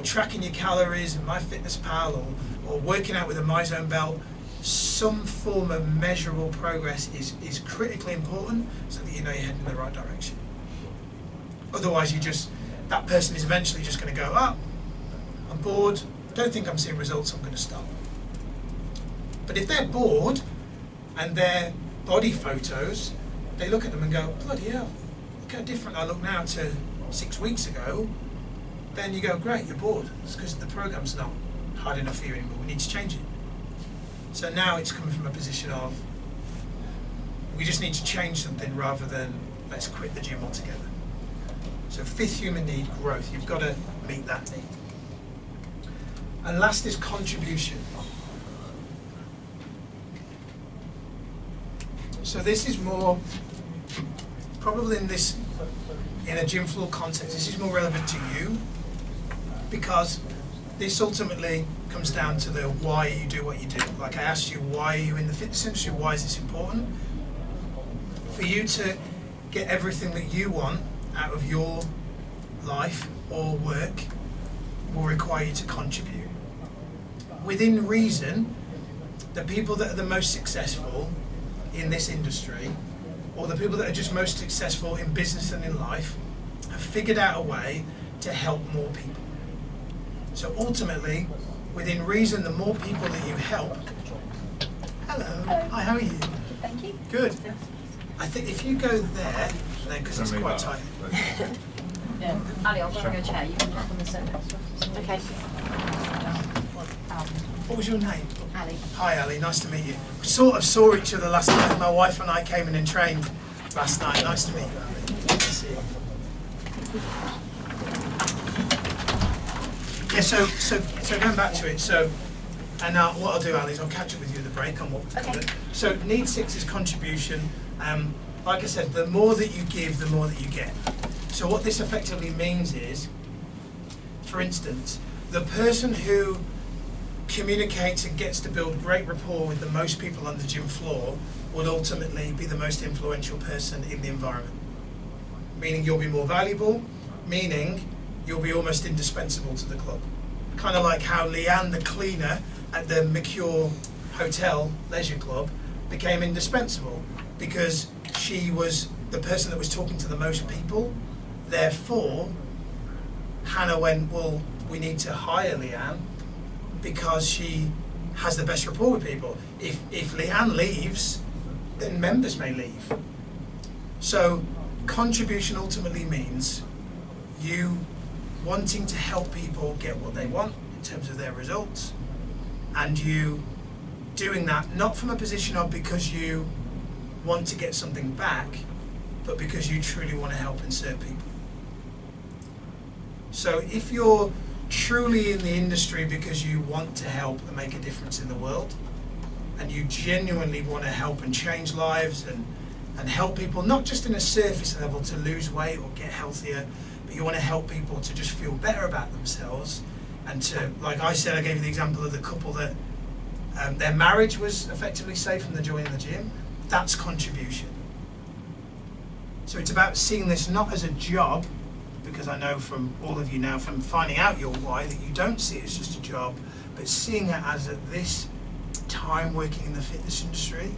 Speaker 1: tracking your calories in MyFitnessPal or working out with a MyZone belt, some form of measurable progress is critically important so that you know you're heading in the right direction. Otherwise that person is eventually just going to go, oh, I'm bored, don't think I'm seeing results, I'm going to stop. But if they're bored and their body photos, they look at them and go, bloody hell, look how different I look now to 6 weeks ago, then you go, great, you're bored. It's because the program's not hard enough for you anymore, we need to change it. So now it's coming from a position of, we just need to change something rather than let's quit the gym altogether. So 5th human need, growth, you've got to meet that need. And last is contribution. So this is more, probably in a gym floor context, this is more relevant to you, because this ultimately comes down to the why you do what you do. Like I asked you, why are you in the fitness industry? Why is this important? For you to get everything that you want out of your life or work will require you to contribute. Within reason, the people that are the most successful in this industry, or the people that are just most successful in business and in life, have figured out a way to help more people. So ultimately, within reason, the more people that you help. Hello. Hi, how are you?
Speaker 3: Thank you.
Speaker 1: Good. I think if you go there, because it's quite tight.
Speaker 2: Yeah. Ali, I'll bring you a chair. You can jump on the center.
Speaker 3: Okay.
Speaker 1: What was your name?
Speaker 10: Ali.
Speaker 1: Hi Ali, nice to meet you. We sort of saw each other last night. My wife and I came in and trained last night. Nice to meet you, Ali. Good to see you. Yeah, so going back to it, and now what I'll do, Ali, is I'll catch up with you at the break on what we've covered. So Need 6 is contribution. Like I said, the more that you give, the more that you get. So what this effectively means is, for instance, the person who communicates and gets to build great rapport with the most people on the gym floor would ultimately be the most influential person in the environment. Meaning you'll be more valuable, meaning you'll be almost indispensable to the club. Kind of like how Leanne, the cleaner at the McCure Hotel Leisure Club, became indispensable because she was the person that was talking to the most people. Therefore, Hannah went, well, we need to hire Leanne because she has the best rapport with people. If Leanne leaves, then members may leave. So contribution ultimately means you wanting to help people get what they want in terms of their results, and you doing that not from a position of because you want to get something back, but because you truly want to help and serve people. So if you're truly in the industry because you want to help and make a difference in the world, and you genuinely want to help and change lives and help people, not just in a surface level to lose weight or get healthier, but you want to help people to just feel better about themselves, and to, like I said, I gave you the example of the couple that their marriage was effectively saved from the joining the gym. That's contribution. So it's about seeing this not as a job, because I know from all of you now, from finding out your why, that you don't see it as just a job, but seeing it as at this time working in the fitness industry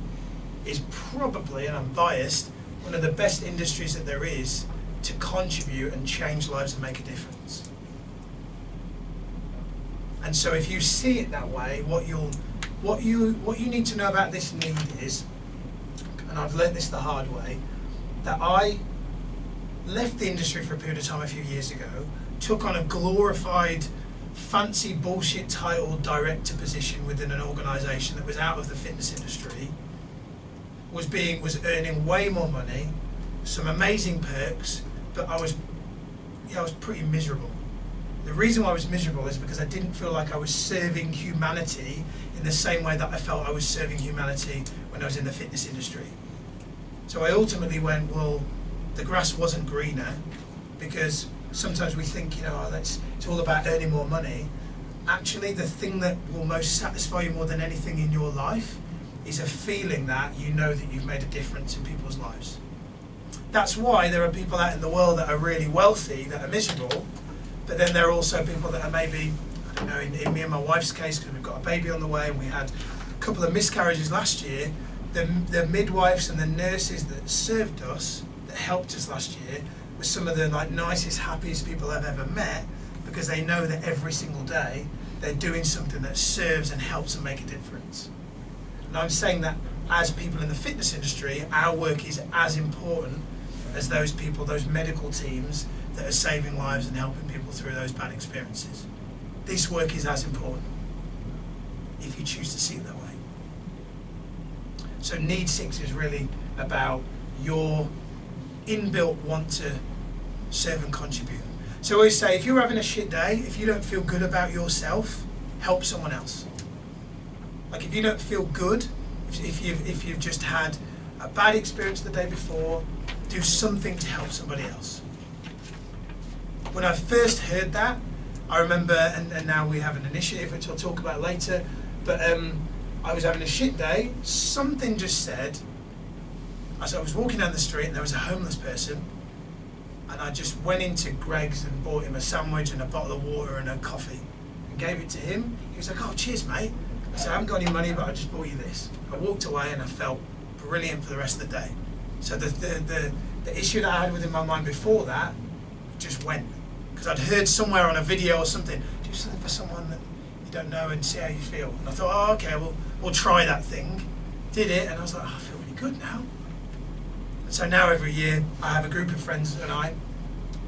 Speaker 1: is probably, and I'm biased, one of the best industries that there is to contribute and change lives and make a difference. And so if you see it that way, what you need to know about this need is, and I've learnt this the hard way, that I left the industry for a period of time a few years ago, took on a glorified, fancy bullshit title director position within an organisation that was out of the fitness industry, was earning way more money, some amazing perks, but I was pretty miserable. The reason why I was miserable is because I didn't feel like I was serving humanity in the same way that I felt I was serving humanity when I was in the fitness industry. So I ultimately went, well, the grass wasn't greener, because sometimes we think, it's all about earning more money. Actually, the thing that will most satisfy you more than anything in your life is a feeling that you know that you've made a difference in people's lives. That's why there are people out in the world that are really wealthy that are miserable, but then there are also people that are maybe, I don't know, in me and my wife's case, because we've got a baby on the way and we had a couple of miscarriages last year, the midwives and the nurses that served us, that helped us last year, were some of the nicest, happiest people I've ever met, because they know that every single day they're doing something that serves and helps and make a difference. And I'm saying that as people in the fitness industry, our work is as important as those people, those medical teams that are saving lives and helping people through those bad experiences. This work is as important, if you choose to see it that way. So Need 6 is really about your inbuilt want to serve and contribute. So I always say, if you're having a shit day, if you don't feel good about yourself, help someone else. Like if you don't feel good, if you've just had a bad experience the day before, do something to help somebody else. When I first heard that, I remember, and now we have an initiative which I'll talk about later, but I was having a shit day, something just said, I was walking down the street and there was a homeless person, and I just went into Greg's and bought him a sandwich and a bottle of water and a coffee and gave it to him. He was like, oh, cheers, mate. I said, I haven't got any money, but I just bought you this. I walked away and I felt brilliant for the rest of the day. So the issue that I had within my mind before that just went. Because I'd heard somewhere on a video or something, do something for someone that you don't know and see how you feel. And I thought, oh, okay, we'll try that thing. Did it, and I was like, oh, I feel really good now. And so now every year, I have a group of friends and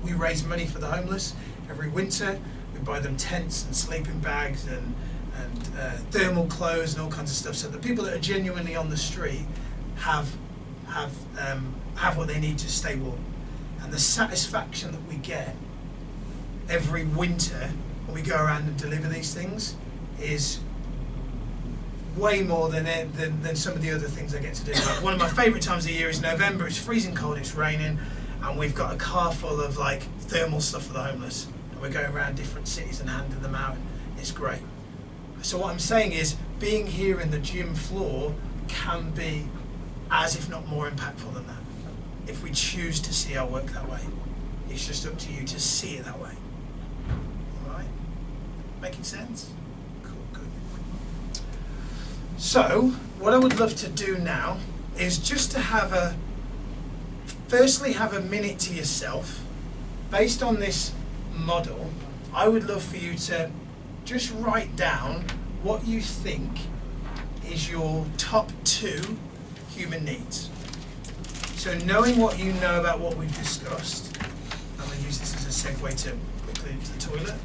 Speaker 1: we raise money for the homeless. Every winter, we buy them tents and sleeping bags and thermal clothes and all kinds of stuff, so the people that are genuinely on the street have what they need to stay warm. And the satisfaction that we get every winter when we go around and deliver these things is way more than some of the other things I get to do. Like, one of my favourite times of the year is November. It's freezing cold, it's raining, and we've got a car full of like thermal stuff for the homeless, and we're going around different cities and handing them out. It's great. So what I'm saying is, being here in the gym floor can be as if not more impactful than that, if we choose to see our work that way. It's just up to you to see it that way. Alright? Making sense? Cool, good. So, what I would love to do now is just to firstly have a minute to yourself. Based on this model, I would love for you to just write down what you think is your top 2 human needs. So knowing what you know about what we've discussed, I'm going to use this as a segue to quickly to the toilet.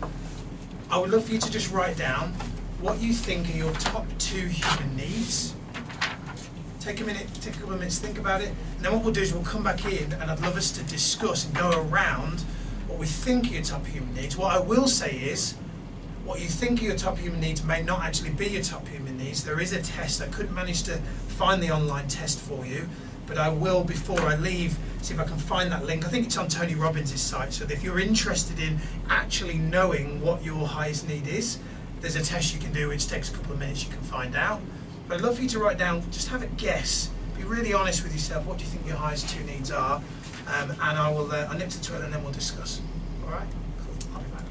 Speaker 1: I would love for you to just write down what you think are your top 2 human needs. Take a minute, take a couple of minutes, think about it, and then what we'll do is we'll come back in and I'd love us to discuss and go around what we think are your top human needs. What I will say is, what you think are your top human needs may not actually be your top human needs. There is a test. I couldn't manage to find the online test for you, but I will, before I leave, see if I can find that link. I think it's on Tony Robbins' site, so if you're interested in actually knowing what your highest need is, there's a test you can do which takes a couple of minutes, you can find out. But I'd love for you to write down, just have a guess, be really honest with yourself, what do you think your highest 2 needs are, and I'll nip to the toilet and then we'll discuss. All right? Cool. I'll be back.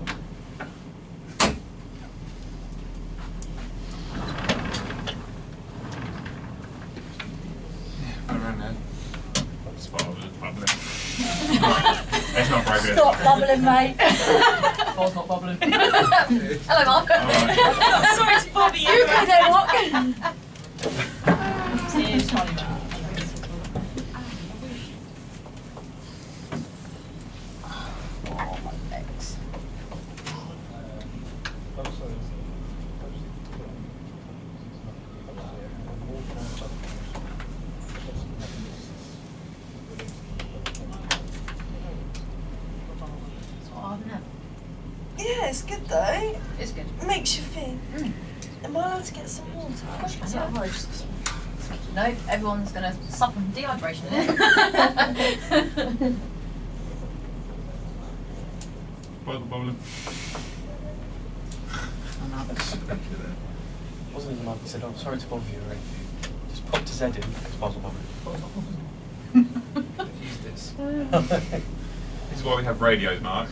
Speaker 6: Around there. Spot bubbling. It's not very good.
Speaker 2: Stop bubbling, mate. Paul's not bubbling. Hello, Mark.
Speaker 6: Right.
Speaker 3: Sorry to bother you.
Speaker 2: You can walk. Cheers, Charlie. Oh, my legs. It's hard, isn't it?
Speaker 5: Yeah, it's good though.
Speaker 2: It's good.
Speaker 5: It makes you think. Am I allowed to get some water?
Speaker 2: No, everyone's going to suffer from dehydration, innit?
Speaker 6: Bubbling.
Speaker 4: Wasn't even like he said, "Oh, sorry to bother you," or anything. Just popped his head in because Basil bothered.
Speaker 8: Use this.
Speaker 6: This is why we have radios, Mark.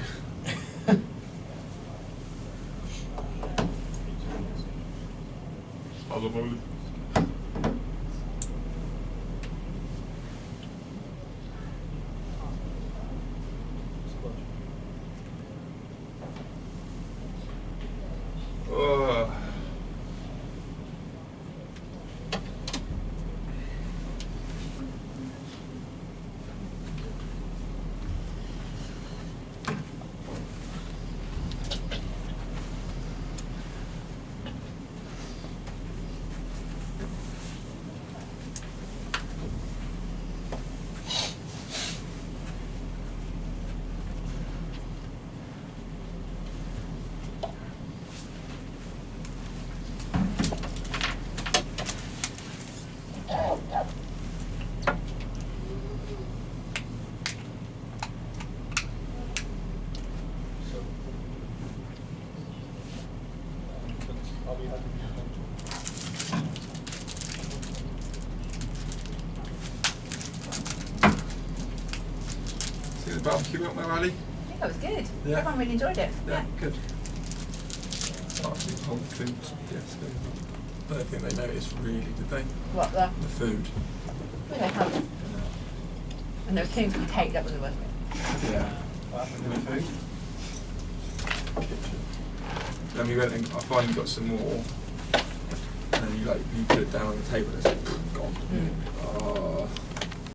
Speaker 6: Puzzle bubbling. Oh.
Speaker 8: See the barbecue up there, Ali?
Speaker 2: I think that was good.
Speaker 8: Yeah.
Speaker 2: Everyone really enjoyed it.
Speaker 8: Yeah, good. Actually, whole food, yes, good. I don't think they noticed really, did they?
Speaker 2: What, the?
Speaker 8: The food.
Speaker 2: Well, they have. And there was things we take, that was the worst bit.
Speaker 8: Yeah.
Speaker 4: What happened to the food?
Speaker 8: Kitchen. Then we went and I finally got some more. And then you put it down on the table and it's like, gone.
Speaker 2: Mm.
Speaker 8: Oh.